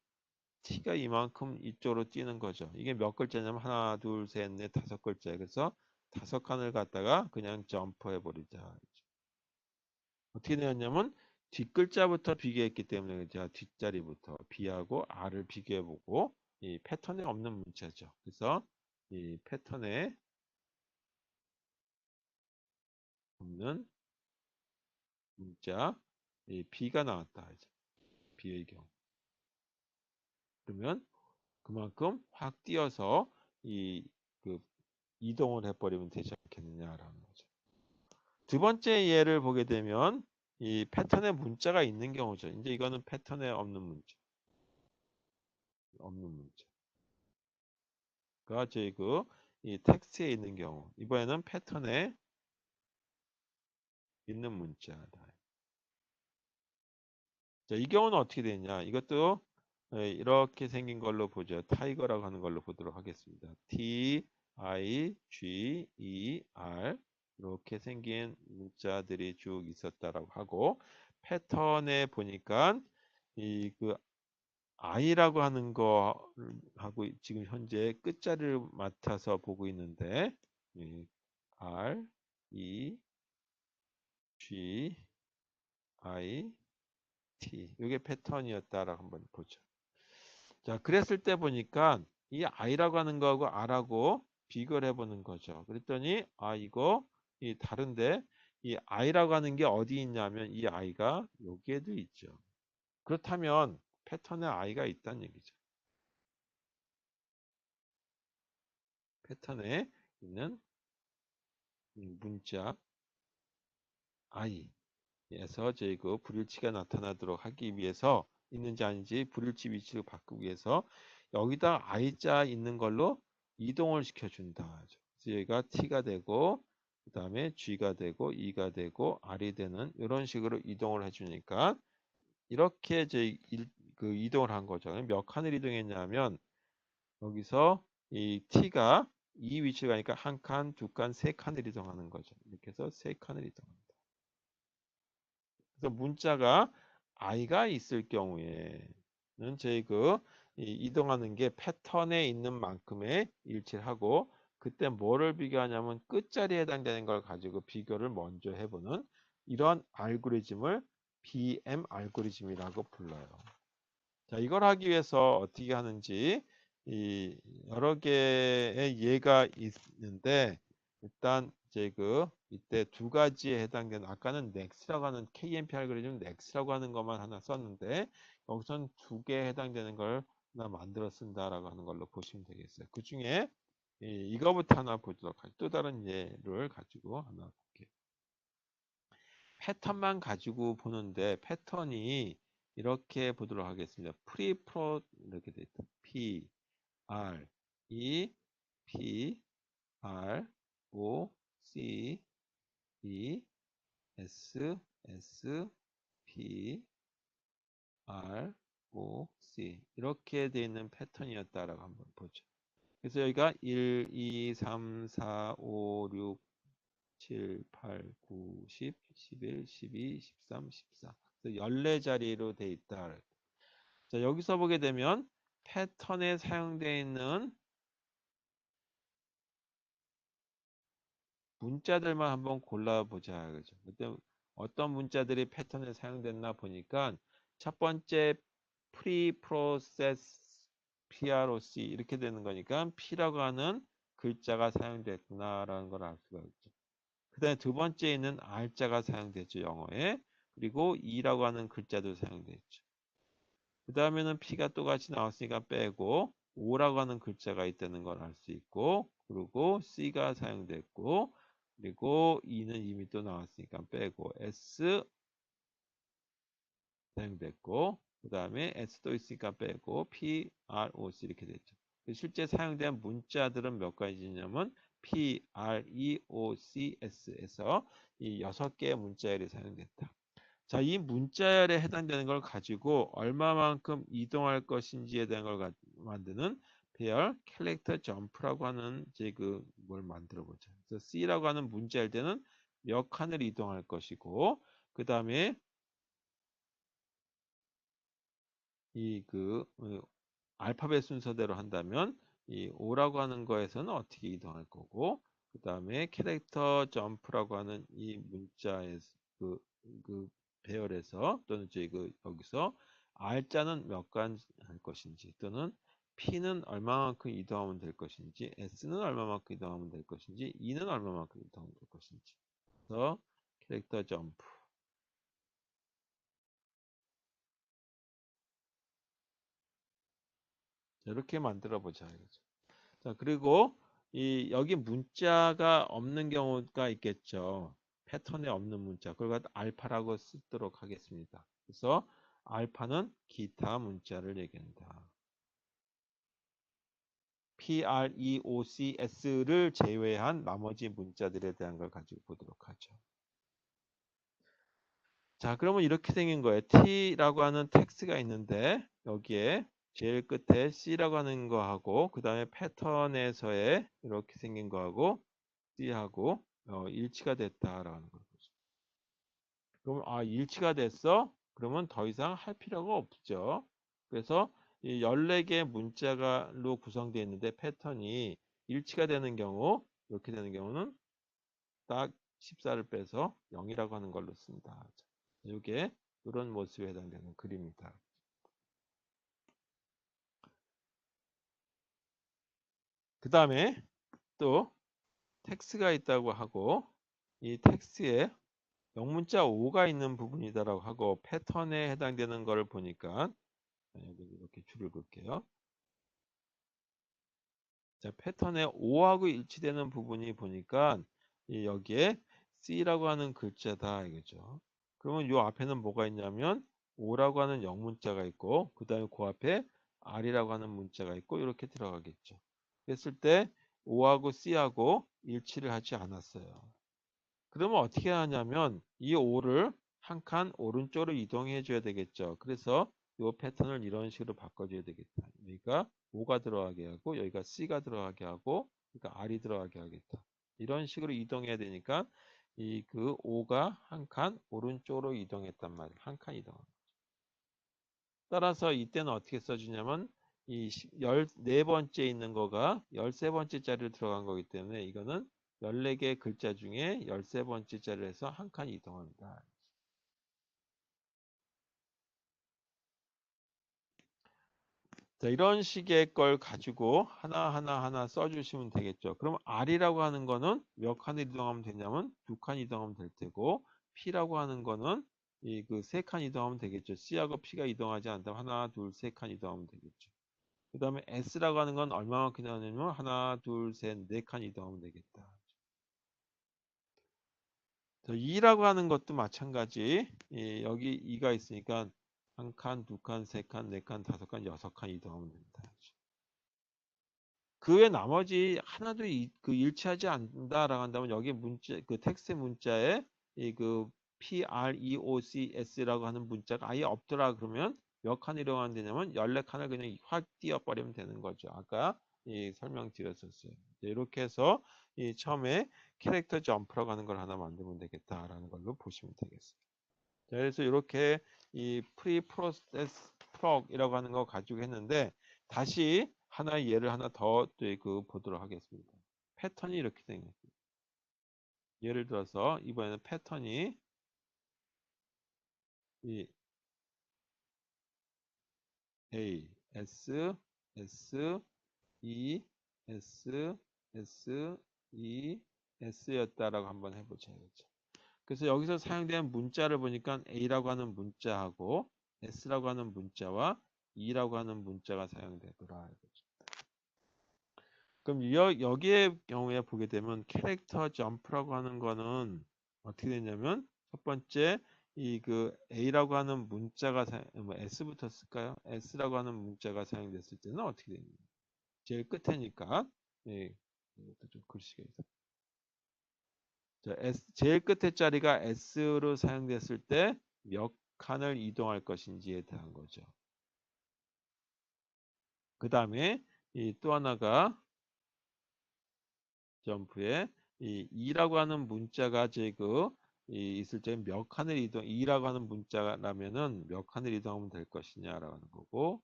T가 이만큼 이쪽으로 뛰는 거죠. 이게 몇 글자냐면 하나, 둘, 셋, 넷, 다섯 글자. 그래서 다섯 칸을 갖다가 그냥 점프해 버리자. 어떻게 되었냐면 뒷글자부터 비교했기 때문에 제가 뒷자리부터 B하고 R을 비교해보고 이 패턴에 없는 문자죠. 그래서 이 패턴에 없는 문자 이 B가 나왔다. 이제 B의 경우. 그러면 그만큼 확 띄어서 그 이동을 해버리면 되지 않겠느냐라는 거죠. 두 번째 예를 보게 되면 이 패턴에 문자가 있는 경우죠. 이제 이거는 패턴에 없는 문자. 없는 문자. 가 저희 이 텍스트에 있는 경우 이번에는 패턴에 있는 문자다. 자, 이 경우는 어떻게 되냐? 이것도 이렇게 생긴 걸로 보죠. 타이거라고 하는 걸로 보도록 하겠습니다. T, I, G, E, R 이렇게 생긴 문자들이 쭉 있었다라고 하고 패턴에 보니까 이그 I라고 하는 거하고 지금 현재 끝자리를 맡아서 보고 있는데 이 R, E, G, I, T 이게 패턴이었다라고 한번 보죠. 자, 그랬을 때 보니까 이 I라고 하는 거하고 R하고 비교를 해보는 거죠. 그랬더니 이거 이 다른데 이 I라고 하는 게 어디 있냐면 이 I가 여기에도 있죠. 그렇다면 패턴에 I가 있다는 얘기죠. 패턴에 있는 문자 I에서 저희 불일치가 나타나도록 하기 위해서 있는지 아닌지 불일치 위치를 바꾸기 위해서 여기다 I자 있는 걸로 이동을 시켜준다. 그래서 여기가 T가 되고 그 다음에 G가 되고 E가 되고 R이 되는 이런 식으로 이동을 해주니까 이렇게 그 이동을 한 거죠. 몇 칸을 이동했냐면 여기서 이 T가 이 위치를 가니까 한 칸, 두 칸, 세 칸을 이동하는 거죠. 이렇게 해서 세 칸을 이동합니다. 그래서 문자가 I가 있을 경우에는 저희 이동하는 게 패턴에 있는 만큼의 일치를 하고 그때 뭐를 비교하냐면 끝자리에 해당되는 걸 가지고 비교를 먼저 해보는 이런 알고리즘을 BM 알고리즘이라고 불러요. 자, 이걸 하기 위해서 어떻게 하는지 이 여러 개의 예가 있는데 일단 이제 이때 두 가지에 해당되는 아까는 넥스라고 하는 KMP 알고리즘 넥스라고 하는 것만 하나 썼는데 여기선 두 개에 해당되는 걸 하나 만들어 쓴다라고 하는 걸로 보시면 되겠어요. 그 중에 이거부터 하나 보도록 하죠. 또 다른 예를 가지고 하나 볼게요. 패턴만 가지고 보는데 패턴이 이렇게 보도록 하겠습니다. 프로 이렇게 돼 있다. P, R, E, P, R, O, C, E, S, S, P, R, O, C 이렇게 돼 있는 패턴이었다라고 한번 보죠. 그래서 여기가 1, 2, 3, 4, 5, 6, 7, 8, 9, 10, 11, 12, 13, 14. 14자리로 돼 있다. 자, 여기서 보게 되면 패턴에 사용되어 있는 문자들만 한번 골라보자. 그죠? 그때 어떤 문자들이 패턴에 사용됐나 보니까 첫 번째 프리프로세스 PROC 이렇게 되는 거니까 P라고 하는 글자가 사용됐구나라는 걸 알 수가 있죠. 그 다음에 두 번째에는 R자가 사용됐죠, 영어에. 그리고 E라고 하는 글자도 사용됐죠. 그 다음에는 P가 똑같이 나왔으니까 빼고 O라고 하는 글자가 있다는 걸 알 수 있고, 그리고 C가 사용됐고, 그리고 E는 이미 또 나왔으니까 빼고 S 사용됐고, 그 다음에 S도 있으니까 빼고 P, R, O, C 이렇게 됐죠. 실제 사용된 문자들은 몇 가지냐면 P, R, E, O, C, S에서 이 6개의 문자열이 사용됐다. 자, 이 문자열에 해당되는 걸 가지고 얼마만큼 이동할 것인지에 대한 걸 만드는 배열 캐릭터 점프라고 하는 이제 그 뭘 만들어 보자. 그래서 C라고 하는 문자열 때는 몇 칸을 이동할 것이고, 그 다음에 알파벳 순서대로 한다면 이 O라고 하는 거에서는 어떻게 이동할 거고, 그 다음에 캐릭터 점프라고 하는 이 문자의 그, 그 배열에서 또는 이제 여기서 R자는 몇 간 할 것인지, 또는 P는 얼마만큼 이동하면 될 것인지, S는 얼마만큼 이동하면 될 것인지, E는 얼마만큼 이동하면 될 것인지. 그래서 캐릭터 점프 이렇게 만들어 보자 이거죠. 자, 그리고 여기 문자가 없는 경우가 있겠죠. 패턴에 없는 문자. 그걸 알파라고 쓰도록 하겠습니다. 그래서 알파는 기타 문자를 얘기한다. PREOCS를 제외한 나머지 문자들에 대한 걸 가지고 보도록 하죠. 자, 그러면 이렇게 생긴 거예요. T라고 하는 텍스트가 있는데 여기에 제일 끝에 C라고 하는 거하고 그 다음에 패턴에서의 이렇게 생긴 거하고 C하고 일치가 됐다라는 거죠. 그럼 일치가 됐어? 그러면 더 이상 할 필요가 없죠. 그래서 이 14개 문자가로 구성되어 있는데 패턴이 일치가 되는 경우 이렇게 되는 경우는 딱 14를 빼서 0이라고 하는 걸로 쓴다. 이게 이런 모습에 해당되는 글입니다. 그 다음에 또 텍스트가 있다고 하고 이 텍스트에 영문자 O가 있는 부분이다라고 하고 패턴에 해당되는 것을 보니까 여기 이렇게 줄을 그을게요. 자, 패턴에 O하고 일치되는 부분이 보니까 여기에 C라고 하는 글자다 이거죠. 그러면 이 앞에는 뭐가 있냐면 O라고 하는 영문자가 있고 그 다음에 그 앞에 R이라고 하는 문자가 있고 이렇게 들어가겠죠. 그랬을 때 O하고 C하고 일치를 하지 않았어요. 그러면 어떻게 하냐면 이 O를 한 칸 오른쪽으로 이동해 줘야 되겠죠. 그래서 이 패턴을 이런 식으로 바꿔줘야 되겠다. 여기가 O가 들어가게 하고 여기가 C가 들어가게 하고 그러니까 R이 들어가게 하겠다. 이런 식으로 이동해야 되니까 이 O가 한 칸 오른쪽으로 이동했단 말이에요. 한 칸 이동. 따라서 이때는 어떻게 써주냐면 이 14번째 있는 거가 13번째 자리로 들어간 거기 때문에 이거는 14개 글자 중에 13번째 자리를 해서 한 칸 이동한다. 자, 이런 식의 걸 가지고 하나 써주시면 되겠죠. 그럼 R이라고 하는 거는 몇 칸 이동하면 되냐면 2칸 이동하면 될 테고 P라고 하는 거는 세 칸 이동하면 되겠죠. C하고 P가 이동하지 않다면 하나, 둘, 세 칸 이동하면 되겠죠. 그 다음에 S라고 하는 건 얼마만큼 이동하냐면 하나, 둘, 셋, 네 칸 이동하면 되겠다. 자, 2라고 하는 것도 마찬가지. 여기 2가 있으니까 한 칸, 두 칸, 세 칸, 네 칸, 다섯 칸, 여섯 칸 이동하면 됩니다. 그 외 나머지 하나도 일치하지 않는다라고 한다면 여기 문자 그 텍스트 문자에 PREOCS라고 하는 문자가 아예 없더라 그러면 몇 칸 이동하면 되냐면 14칸을 그냥 확 띄워버리면 되는 거죠. 아까 설명드렸었어요. 이렇게 해서 처음에 캐릭터 점프라고 하는 걸 하나 만들면 되겠다라는 걸로 보시면 되겠어요. 자, 그래서 이렇게 이 프리 프로세스 프록이라고 하는 거 가지고 했는데 다시 하나의 예를 하나 더 보도록 하겠습니다. 패턴이 이렇게 생겼습니다. 예를 들어서 이번에는 패턴이 A, S, S, E, S, S, E, S였다라고 한번 해보자. 그렇죠? 그래서 여기서 사용된 문자를 보니까 A라고 하는 문자하고 S라고 하는 문자와 E라고 하는 문자가 사용되더라. 이거죠. 그럼 여기의 경우에 보게 되면 캐릭터 점프라고 하는 거는 어떻게 되냐면 첫 번째 이 그 A라고 하는 문자가 뭐 S부터 쓸까요? S라고 하는 문자가 사용됐을 때는 어떻게 됩니까? 제일 끝에니까 예, 이것도 좀 글씨가 있어. 자, 제일 끝에 자리가 S로 사용됐을 때 몇 칸을 이동할 것인지에 대한 거죠. 그 다음에 이 또 하나가 점프에 이 2라고 하는 문자가 지금 있을 때 몇 칸을 이동 2라고 하는 문자라면은 몇 칸을 이동하면 될 것이냐라고 하는 거고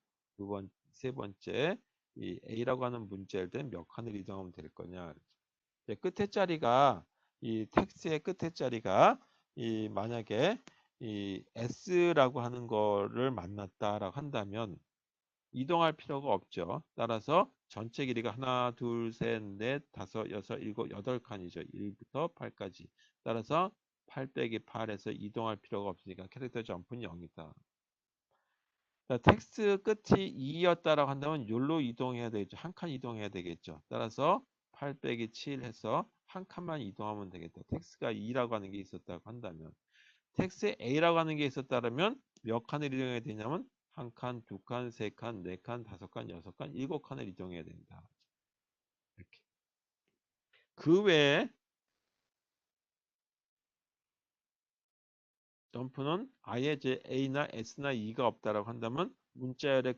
세 번째 이 A라고 하는 문자일 때 몇 칸을 이동하면 될 거냐. 끝에 자리가 이 텍스트의 끝에 자리가 이 만약에 이 S라고 하는 거를 만났다라고 한다면 이동할 필요가 없죠. 따라서 전체 길이가 하나, 둘, 셋, 넷, 다섯, 여섯, 일곱, 여덟 칸이죠. 1부터 8까지. 따라서 8 빼기 8에서 이동할 필요가 없으니까 캐릭터 점프는 0이다. 텍스트 끝이 2였다라고 한다면 욜로 이동해야 되겠죠. 한 칸 이동해야 되겠죠. 따라서 8 빼기 7 해서 한 칸만 이동하면 되겠다. 텍스트가 2라고 하는 게 있었다고 한다면 텍스트에 A라고 하는 게 있었다면 몇 칸을 이동해야 되냐면 한 칸, 두 칸, 세 칸, 네 칸, 다섯 칸, 여섯 칸, 일곱 칸을 이동해야 된다. 이렇게. 그 외에 점프는 아예 제 A나 S나 E가 없다라고 한다면 문자열의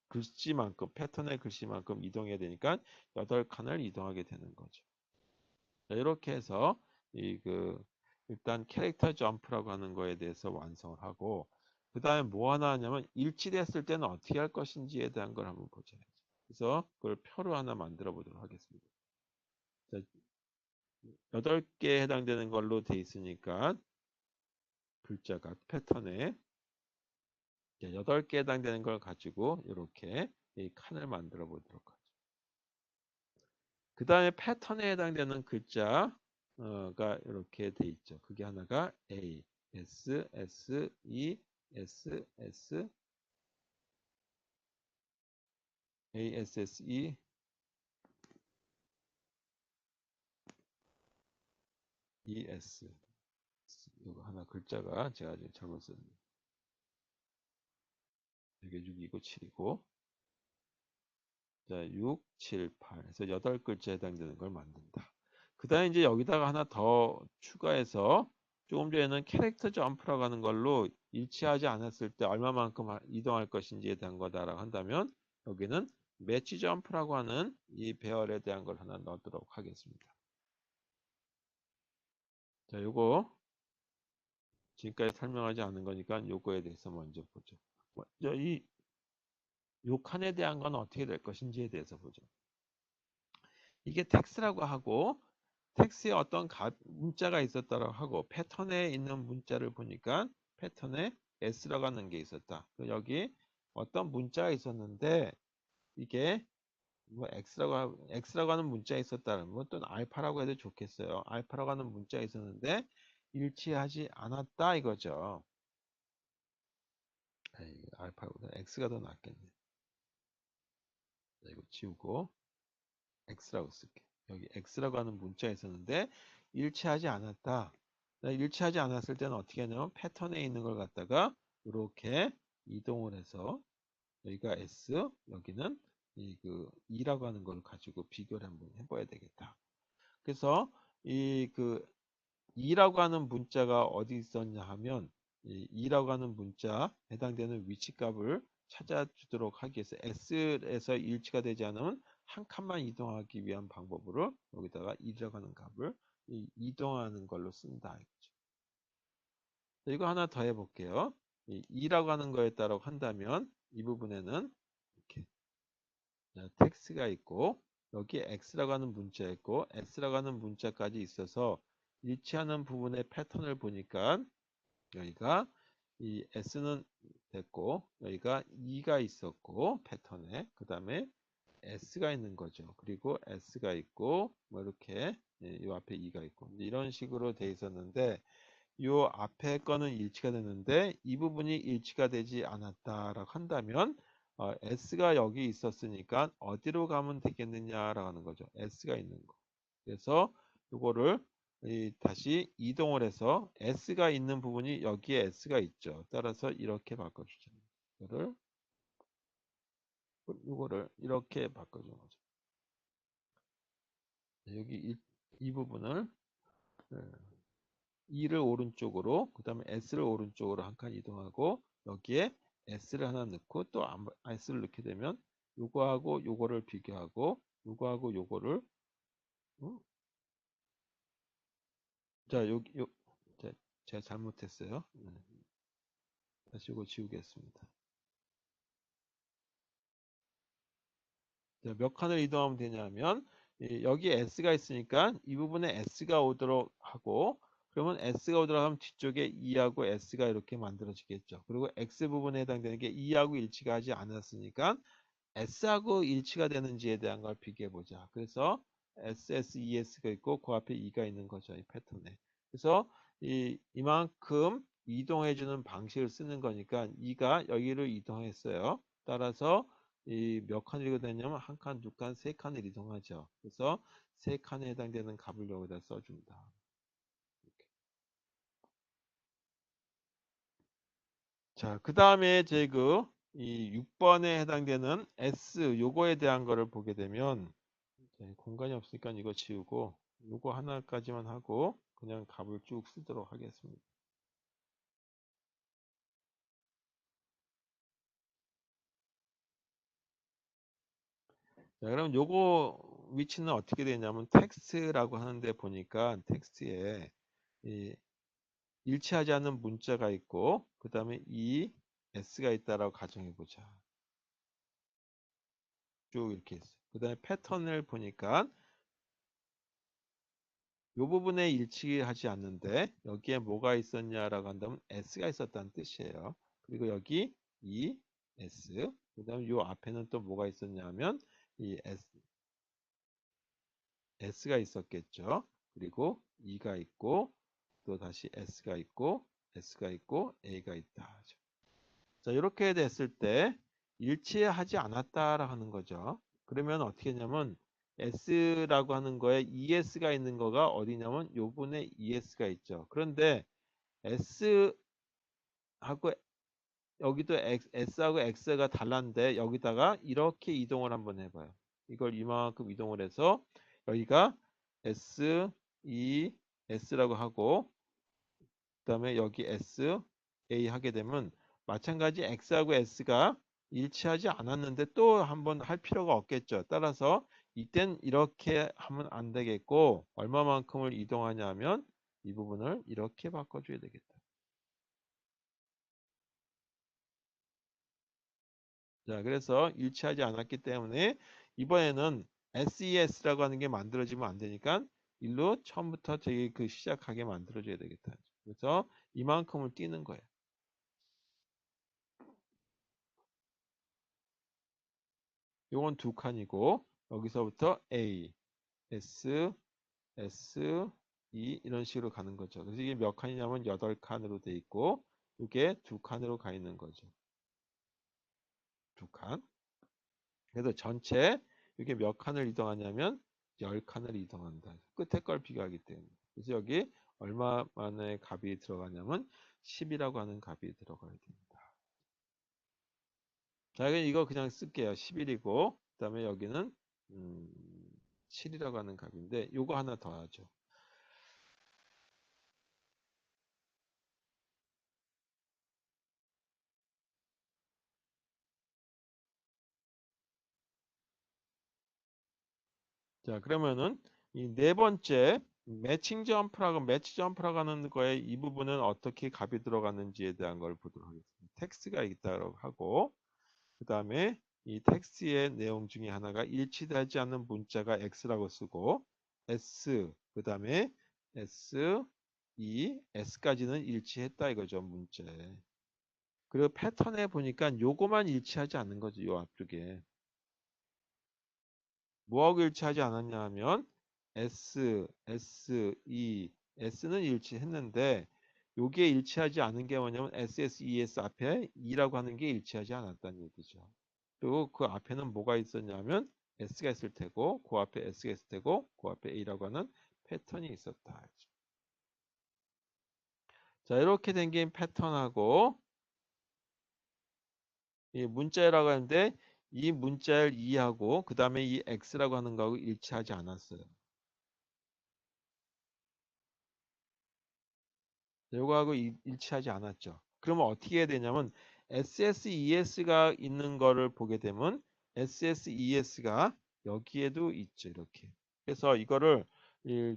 글씨만큼 패턴의 글씨만큼 이동해야 되니까 8칸을 이동하게 되는 거죠. 자, 이렇게 해서 일단 캐릭터 점프라고 하는 거에 대해서 완성을 하고 그 다음에 뭐 하나 하냐면 일치됐을 때는 어떻게 할 것인지에 대한 걸 한번 보자. 그래서 그걸 표로 하나 만들어 보도록 하겠습니다. 자, 8개에 해당되는 걸로 돼 있으니까 글자가 패턴에 8개에 해당되는 걸 가지고 이렇게 이 칸을 만들어 보도록 하죠. 그 다음에 패턴에 해당되는 글자가 이렇게 돼 있죠. 그게 하나가 A, S, S, E, S, S, A, S, S, E, E, S. 이거 하나 글자가 제가 지금 잘못 썼네요. 이게 6이고 7이고 자, 6, 7, 8 해서 8글자에 해당되는 걸 만든다. 그 다음에 이제 여기다가 하나 더 추가해서 조금 전에는 캐릭터 점프라고 하는 걸로 일치하지 않았을 때 얼마만큼 이동할 것인지에 대한 거다라고 한다면 여기는 매치 점프라고 하는 이 배열에 대한 걸 하나 넣도록 하겠습니다. 자, 요거 지금까지 설명하지 않은 거니까 요거에 대해서 먼저 보죠. 먼저 요 칸에 대한 건 어떻게 될 것인지에 대해서 보죠. 이게 텍스트라고 하고 텍스트에 어떤 문자가 있었다고 하고 패턴에 있는 문자를 보니까 패턴에 S라고 하는 게 있었다. 여기 어떤 문자가 있었는데 이게 뭐 X라고 하는 문자가 있었다는 뭐 또는 알파라고 해도 좋겠어요. 알파라고 하는 문자가 있었는데 일치하지 않았다 이거죠. 에이, 알파보다 X가 더 낫겠네. 자, 이거 지우고 X라고 쓸게. 여기 X라고 하는 문자가 있었는데 일치하지 않았다. 일치하지 않았을 때는 어떻게 하냐면 패턴에 있는 걸 갖다가 이렇게 이동을 해서 여기가 S, 여기는 이 2라고 하는 걸 가지고 비교를 한번 해봐야 되겠다. 그래서 이 2라고 하는 문자가 어디 있었냐 하면 이 2라고 하는 문자 해당되는 위치 값을 찾아주도록 하기 위해서 S에서 일치가 되지 않으면 한 칸만 이동하기 위한 방법으로 여기다가 2라고 하는 값을 이동하는 걸로 쓴다. 이거죠. 이거 하나 더 해볼게요. 2라고 하는 거에 따라 한다면 이 부분에는 이렇게 텍스트가 있고 여기에 X라고 하는 문자 있고 S라고 하는 문자까지 있어서 일치하는 부분의 패턴을 보니까 여기가 이 S는 됐고 여기가 E가 있었고 패턴에 그 다음에 S가 있는 거죠. 그리고 S가 있고 뭐 이렇게 이 앞에 E가 있고 이런 식으로 돼 있었는데 요 앞에 거는 일치가 됐는데 이 부분이 일치가 되지 않았다라고 한다면 S가 여기 있었으니까 어디로 가면 되겠느냐라고 하는 거죠. S가 있는 거. 그래서 요거를 다시 이동을 해서 S가 있는 부분이 여기에 S가 있죠. 따라서 이렇게 바꿔주죠. 요거를 이렇게 바꿔주는 거죠. 여기 이 부분을 네, E를 오른쪽으로 그 다음에 S를 오른쪽으로 한 칸 이동하고 여기에 S를 하나 넣고 또 S를 넣게 되면 요거하고 요거를 비교하고 요거하고 요거를 어? 자 여기 자, 제가 잘못했어요. 다시 이거 지우겠습니다. 자, 몇 칸을 이동하면 되냐면 여기 S가 있으니까 이 부분에 S가 오도록 하고 그러면 S가 오도록 하면 뒤쪽에 E하고 S가 이렇게 만들어지겠죠. 그리고 X 부분에 해당되는 게 E하고 일치가 하지 않았으니까 S하고 일치가 되는지에 대한 걸 비교해 보자. 그래서 SSES가 있고 그 앞에 E가 있는 거죠. 이 패턴에. 그래서 이만큼 이동해 주는 방식을 쓰는 거니까 E가 여기로 이동했어요. 따라서 이 몇 칸을 이동했냐면 한 칸, 두 칸, 세 칸을 이동하죠. 그래서 세 칸에 해당되는 값을 여기다 써준다. 자, 그 다음에 이 6번에 해당되는 S 요거에 대한 거를 보게 되면 공간이 없으니까 이거 지우고 요거 하나까지만 하고 그냥 값을 쭉 쓰도록 하겠습니다. 자, 그럼 요거 위치는 어떻게 되냐면 텍스트라고 하는데 보니까 텍스트에 이 일치하지 않는 문자가 있고 그 다음에 이 S가 있다라고 가정해 보자. 쭉 이렇게 있어요. 그 다음에 패턴을 보니까 이 부분에 일치하지 않는데 여기에 뭐가 있었냐라고 한다면 S가 있었다는 뜻이에요. 그리고 여기 이 S 그 다음에 요 앞에는 또 뭐가 있었냐면 이 S가 있었겠죠. 그리고 E가 있고 또 다시 S가 있고 S가 있고 A가 있다. 자, 이렇게 됐을 때 일치하지 않았다라고 하는 거죠. 그러면 어떻게 했냐면 S라고 하는 거에 ES가 있는 거가 어디냐면 요 분에 ES가 있죠. 그런데 S하고 여기도 S하고 X가 달랐는데 여기다가 이렇게 이동을 한번 해봐요. 이걸 이만큼 이동을 해서 여기가 S, E, S라고 하고 그다음에 여기 S, A 하게 되면 마찬가지 X하고 S가 일치하지 않았는데 또 한번 할 필요가 없겠죠. 따라서 이땐 이렇게 하면 안 되겠고 얼마만큼을 이동하냐면 이 부분을 이렇게 바꿔줘야 되겠다. 자, 그래서 일치하지 않았기 때문에 이번에는 SES라고 하는 게 만들어지면 안 되니까 일로 처음부터 저기 그 시작하게 만들어줘야 되겠다. 그래서 이만큼을 띄는 거예요. 요건 두 칸이고 여기서부터 A, S, S, E 이런 식으로 가는 거죠. 그래서 이게 몇 칸이냐면 8칸으로 돼 있고 이게 두 칸으로 가 있는 거죠. 두 칸. 그래서 전체 이게 몇 칸을 이동하냐면 10칸을 이동한다. 끝에 걸 비교하기 때문에. 그래서 여기 얼마만의 값이 들어가냐면 10이라고 하는 값이 들어가야 됩니다. 자, 이거 그냥 쓸게요. 11이고 그다음에 여기는 7이라고 하는 값인데 요거 하나 더 하죠. 자, 그러면은 이 네 번째 매칭 점프라고 매치 점프라고 하는 거에 이 부분은 어떻게 값이 들어갔는지에 대한 걸 보도록 하겠습니다. 텍스트가 있다고 하고 그다음에 이 텍스트의 내용 중에 하나가 일치되지 않는 문자가 X라고 쓰고 S 그다음에 S, E, S까지는 일치했다 이거죠, 문자에. 그리고 패턴에 보니까 요거만 일치하지 않는 거죠. 요 앞쪽에. 뭐하고 일치하지 않았냐 하면 S, S, E, S는 일치했는데 요게 일치하지 않은 게 뭐냐면 SS, ES 앞에 E라고 하는 게 일치하지 않았다는 얘기죠. 그리고 그 앞에는 뭐가 있었냐면 S가 있을 테고 그 앞에 S가 있을 테고 그 앞에 A라고 하는 패턴이 있었다. 자, 이렇게 된 게 패턴하고 이 문자열이라고 하는데 이 문자열 2하고 그 다음에 이 X라고 하는 거하고 일치하지 않았어요. 요거하고 일치하지 않았죠. 그러면 어떻게 해야 되냐면 SSES가 있는 거를 보게 되면 SSES가 여기에도 있죠. 이렇게. 그래서 이거를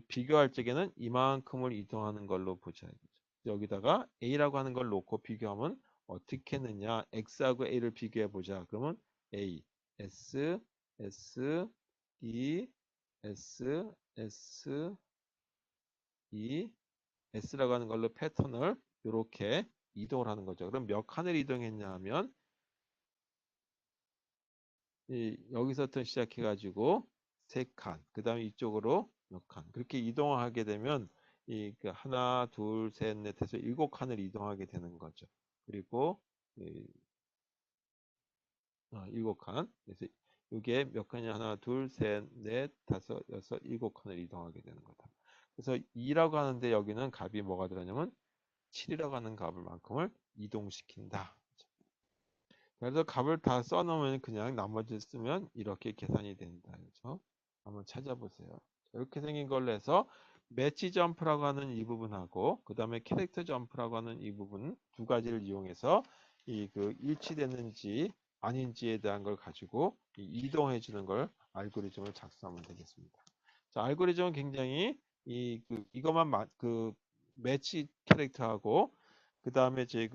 비교할 적에는 이만큼을 이동하는 걸로 보자. 여기다가 A라고 하는 걸 놓고 비교하면 어떻게 했느냐. X하고 A를 비교해 보자. 그러면 A, S, S, E, S, S, E, S라고 하는 걸로 패턴을 이렇게 이동을 하는 거죠. 그럼 몇 칸을 이동했냐 하면 여기서부터 시작해가지고 세 칸, 그 다음에 이쪽으로 몇 칸. 그렇게 이동하게 되면 그 하나, 둘, 셋, 넷 해서 7칸을 이동하게 되는 거죠. 그리고 이, 7칸. 그래서 이게 몇 칸이냐? 하나, 둘, 셋, 넷, 다섯, 여섯, 7칸을 이동하게 되는 거다. 그래서 2라고 하는데 여기는 값이 뭐가 들어가냐면 7이라고 하는 값을 만큼을 이동시킨다. 그래서 값을 다 써놓으면 그냥 나머지 쓰면 이렇게 계산이 된다. 그렇죠? 한번 찾아보세요. 이렇게 생긴 걸로 해서 매치 점프라고 하는 이 부분하고 그 다음에 캐릭터 점프라고 하는 이 부분 두 가지를 이용해서 이 그 일치됐는지 아닌지에 대한 걸 가지고 이동해 주는 걸 알고리즘을 작성하면 되겠습니다. 자, 알고리즘은 굉장히 이것만 그 매치 캐릭터하고 그 다음에 제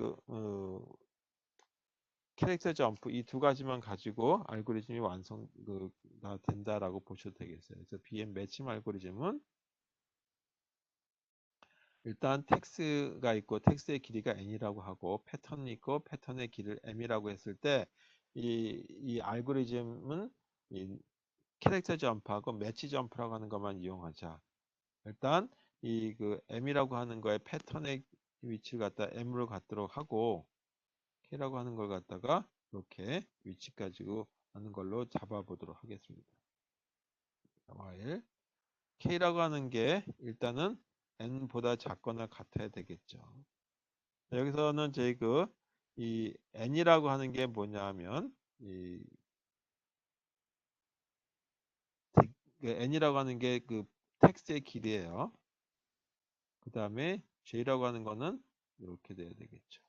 캐릭터 점프 이 두 가지만 가지고 알고리즘이 완성가 된다라고 보셔도 되겠어요. 그래서 BM 매칭 알고리즘은 일단 텍스가 있고 텍스의 길이가 n이라고 하고 패턴이 있고 패턴의 길이를 m이라고 했을 때 이 알고리즘은 이 캐릭터 점프하고 매치 점프라고 하는 것만 이용하자. 일단 m이라고 하는 거에 패턴의 위치를 갖다 m으로 갖도록 하고 k라고 하는 걸 갖다가 이렇게 위치 가지고 하는 걸로 잡아보도록 하겠습니다. while k라고 하는 게 일단은 n보다 작거나 같아야 되겠죠. 여기서는 저희 이 n이라고 하는 게 뭐냐면 n이라고 하는 게 그 텍스트의 길이에요. 그 다음에 j라고 하는 거는 이렇게 돼야 되겠죠.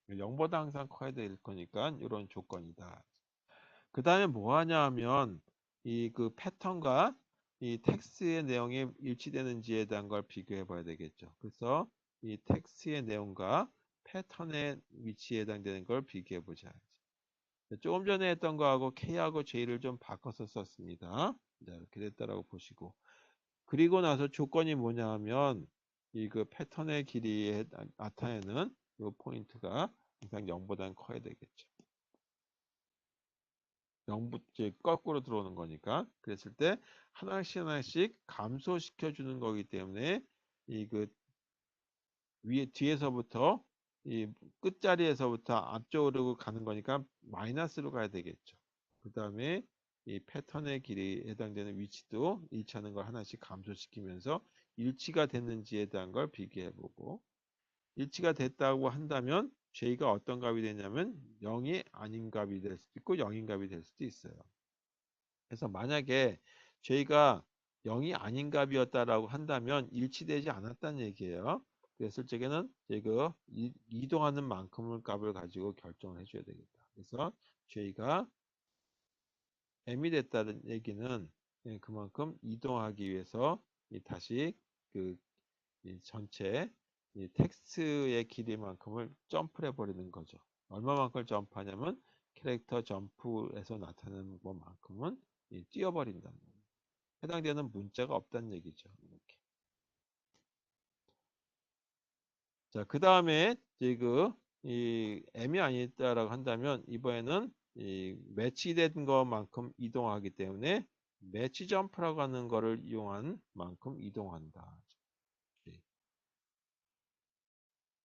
0보다 항상 커야 될 거니까 이런 조건이다. 그 다음에 뭐 하냐 하면 패턴과 이 텍스트의 내용이 일치되는지에 대한 걸 비교해 봐야 되겠죠. 그래서 이 텍스트의 내용과 패턴의 위치에 해당되는 걸 비교해 보자. 조금 전에 했던 거하고 K하고 J를 좀 바꿔서 썼습니다. 자, 이렇게 됐다라고 보시고. 그리고 나서 조건이 뭐냐 하면 패턴의 길이에 나타내는 이 포인트가 항상 0보다는 커야 되겠죠. 0부 거꾸로 들어오는 거니까 그랬을 때 하나씩 하나씩 감소시켜 주는 거기 때문에 이 위에 뒤에서부터 이 끝자리에서부터 앞쪽으로 가는 거니까 마이너스로 가야 되겠죠. 그 다음에 이 패턴의 길이에 해당되는 위치도 일치하는 걸 하나씩 감소시키면서 일치가 됐는지에 대한 걸 비교해 보고 일치가 됐다고 한다면 J가 어떤 값이 되냐면 0이 아닌 값이 될 수도 있고 0인 값이 될 수도 있어요. 그래서 만약에 J가 0이 아닌 값이었다라고 한다면 일치되지 않았다는 얘기예요. 그랬을 적에는 이거 이동하는 만큼의 값을 가지고 결정을 해줘야 되겠다. 그래서 J가 M이 됐다는 얘기는 그만큼 이동하기 위해서 다시 그 전체 텍스트의 길이만큼을 점프를 해버리는 거죠. 얼마만큼 점프하냐면 캐릭터 점프에서 나타나는 것만큼은 띄워버린다는 거예요. 해당되는 문자가 없다는 얘기죠. 이렇게. 자, 그 다음에 이 M이 아니다라고 한다면 이번에는 이 매치된 것만큼 이동하기 때문에 매치 점프라고 하는 거를 이용한 만큼 이동한다. 네.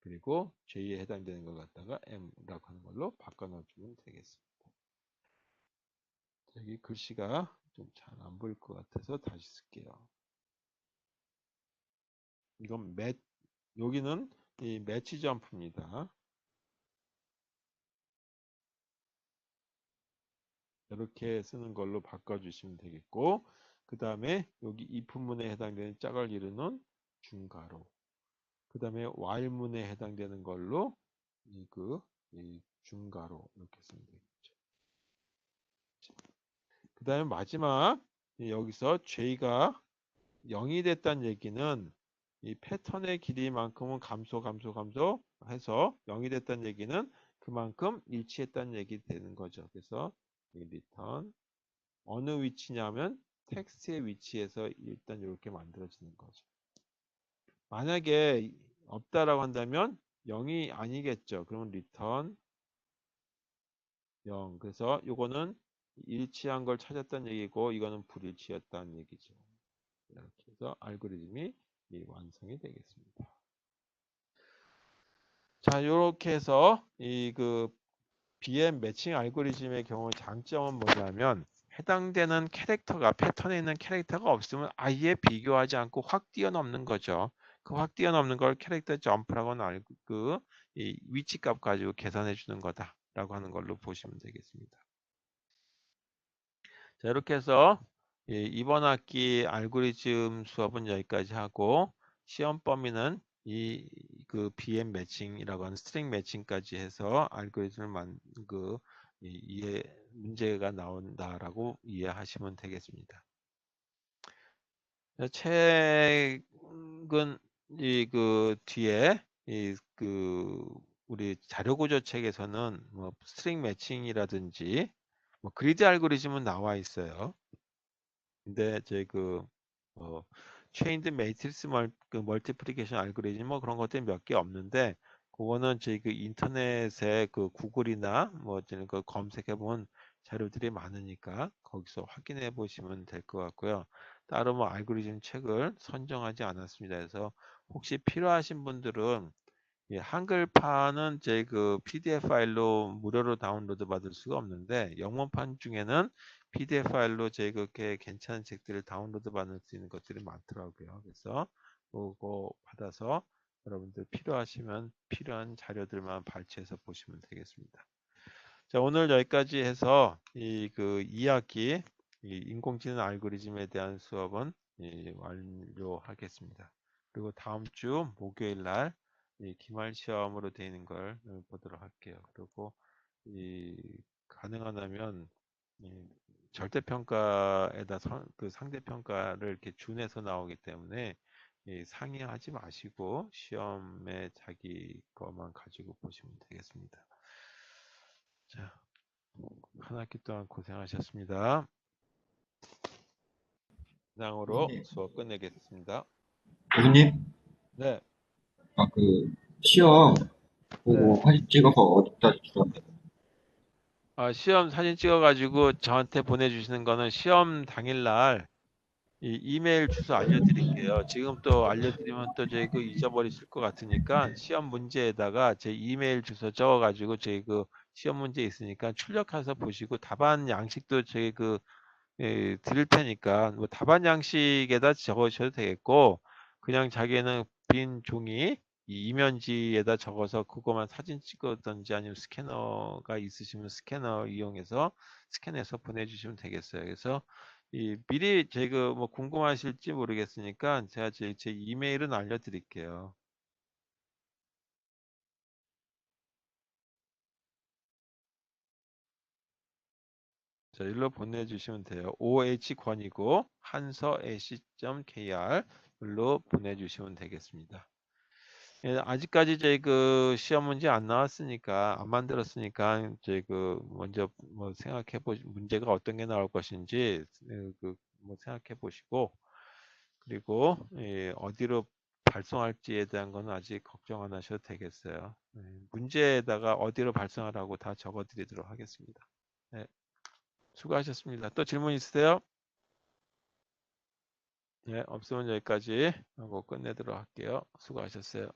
그리고 J에 해당되는 걸 갖다가 M라고 하는 걸로 바꿔 넣어주면 되겠습니다. 여기 글씨가 좀 잘 안 보일 것 같아서 다시 쓸게요. 이건 여기는 이 매치 점프입니다. 이렇게 쓰는 걸로 바꿔주시면 되겠고, 그 다음에 여기 if문에 해당되는 짝을 이루는 중괄호, 그 다음에 while문에 해당되는 걸로 이 중괄호 이렇게 쓰면 되겠죠. 그 다음에 마지막 여기서 J가 0이 됐다는 얘기는 이 패턴의 길이만큼은 감소 해서 0이 됐다는 얘기는 그만큼 일치했다는 얘기 되는 거죠. 그래서 이 return 어느 위치냐면 텍스트의 위치에서 일단 이렇게 만들어지는 거죠. 만약에 없다라고 한다면 0이 아니겠죠. 그러면 return 0. 그래서 이거는 일치한 걸 찾았다는 얘기고 이거는 불일치였다는 얘기죠. 이렇게 해서 알고리즘이 완성이 되겠습니다. 자, 이렇게 해서 BM 매칭 알고리즘의 경우 장점은 뭐냐면 해당되는 캐릭터가 패턴에 있는 캐릭터가 없으면 아예 비교하지 않고 확 뛰어넘는 거죠. 그 확 뛰어넘는 걸 캐릭터 점프라고는 알고 이 위치값 가지고 계산해 주는 거다라고 하는 걸로 보시면 되겠습니다. 자, 이렇게 해서 이번 학기 알고리즘 수업은 여기까지 하고 시험 범위는 BM 매칭이라고 하는 스트링 매칭까지 해서 알고리즘을 이해 문제가 나온다라고 이해하시면 되겠습니다. 책은 뒤에 우리 자료구조 책에서는 뭐 스트링 매칭이라든지 뭐 그리드 알고리즘은 나와 있어요. 근데 체인드 매트리스 멀티플리케이션 알고리즘 뭐 그런 것들이 몇 개 없는데 그거는 저희 인터넷에 구글이나 뭐 그 검색해 본 자료들이 많으니까 거기서 확인해 보시면 될 것 같고요. 따로 뭐 알고리즘 책을 선정하지 않았습니다. 그래서 혹시 필요하신 분들은 한글판은 제 PDF 파일로 무료로 다운로드 받을 수가 없는데 영문판 중에는 PDF 파일로 제 그렇게 괜찮은 책들을 다운로드 받을 수 있는 것들이 많더라고요. 그래서 그거 받아서 여러분들 필요하시면 필요한 자료들만 발췌해서 보시면 되겠습니다. 자, 오늘 여기까지 해서 2학기 인공지능 알고리즘에 대한 수업은 완료하겠습니다. 그리고 다음 주 목요일 날 기말 시험으로 되어 있는 걸 보도록 할게요. 그리고 가능하다면 절대평가에다 상대평가를 이렇게 준해서 나오기 때문에 상의하지 마시고 시험에 자기 것만 가지고 보시면 되겠습니다. 자, 한 학기 동안 고생하셨습니다. 이상으로 교수님, 수업 끝내겠습니다. 교수님, 네, 시험 네. 보고 사진 찍어서 어디다 주면 돼요? 시험 사진 찍어가지고 저한테 보내주시는 거는 시험 당일날 이메일 주소 알려드릴게요. 지금 또 알려드리면 또 저희 잊어버리실 것 같으니까 시험 문제에다가 제 이메일 주소 적어가지고 저희 시험 문제 있으니까 출력해서 보시고 답안 양식도 저희 드릴 테니까 뭐 답안 양식에다 적으셔도 되겠고 그냥 자기는 빈 종이 이 이면지에다 적어서 그거만 사진 찍었던지 아니면 스캐너가 있으시면 스캐너 이용해서 스캔해서 보내주시면 되겠어요. 그래서 미리 제가 뭐 궁금하실지 모르겠으니까 제가 제 이메일은 알려드릴게요. 자, 일로 보내주시면 돼요. oh권이고 hanso.ac.kr 일로 보내주시면 되겠습니다. 예, 아직까지 저희 시험 문제 안 나왔으니까 안 만들었으니까 저희 먼저 뭐 생각해 보 문제가 어떤 게 나올 것인지 뭐 생각해 보시고 그리고 어디로 발송할지에 대한 건 아직 걱정 안 하셔도 되겠어요. 네, 문제에다가 어디로 발송하라고 다 적어 드리도록 하겠습니다. 네, 수고하셨습니다. 또 질문 있으세요? 네, 없으면 여기까지 하고 끝내도록 할게요. 수고하셨어요.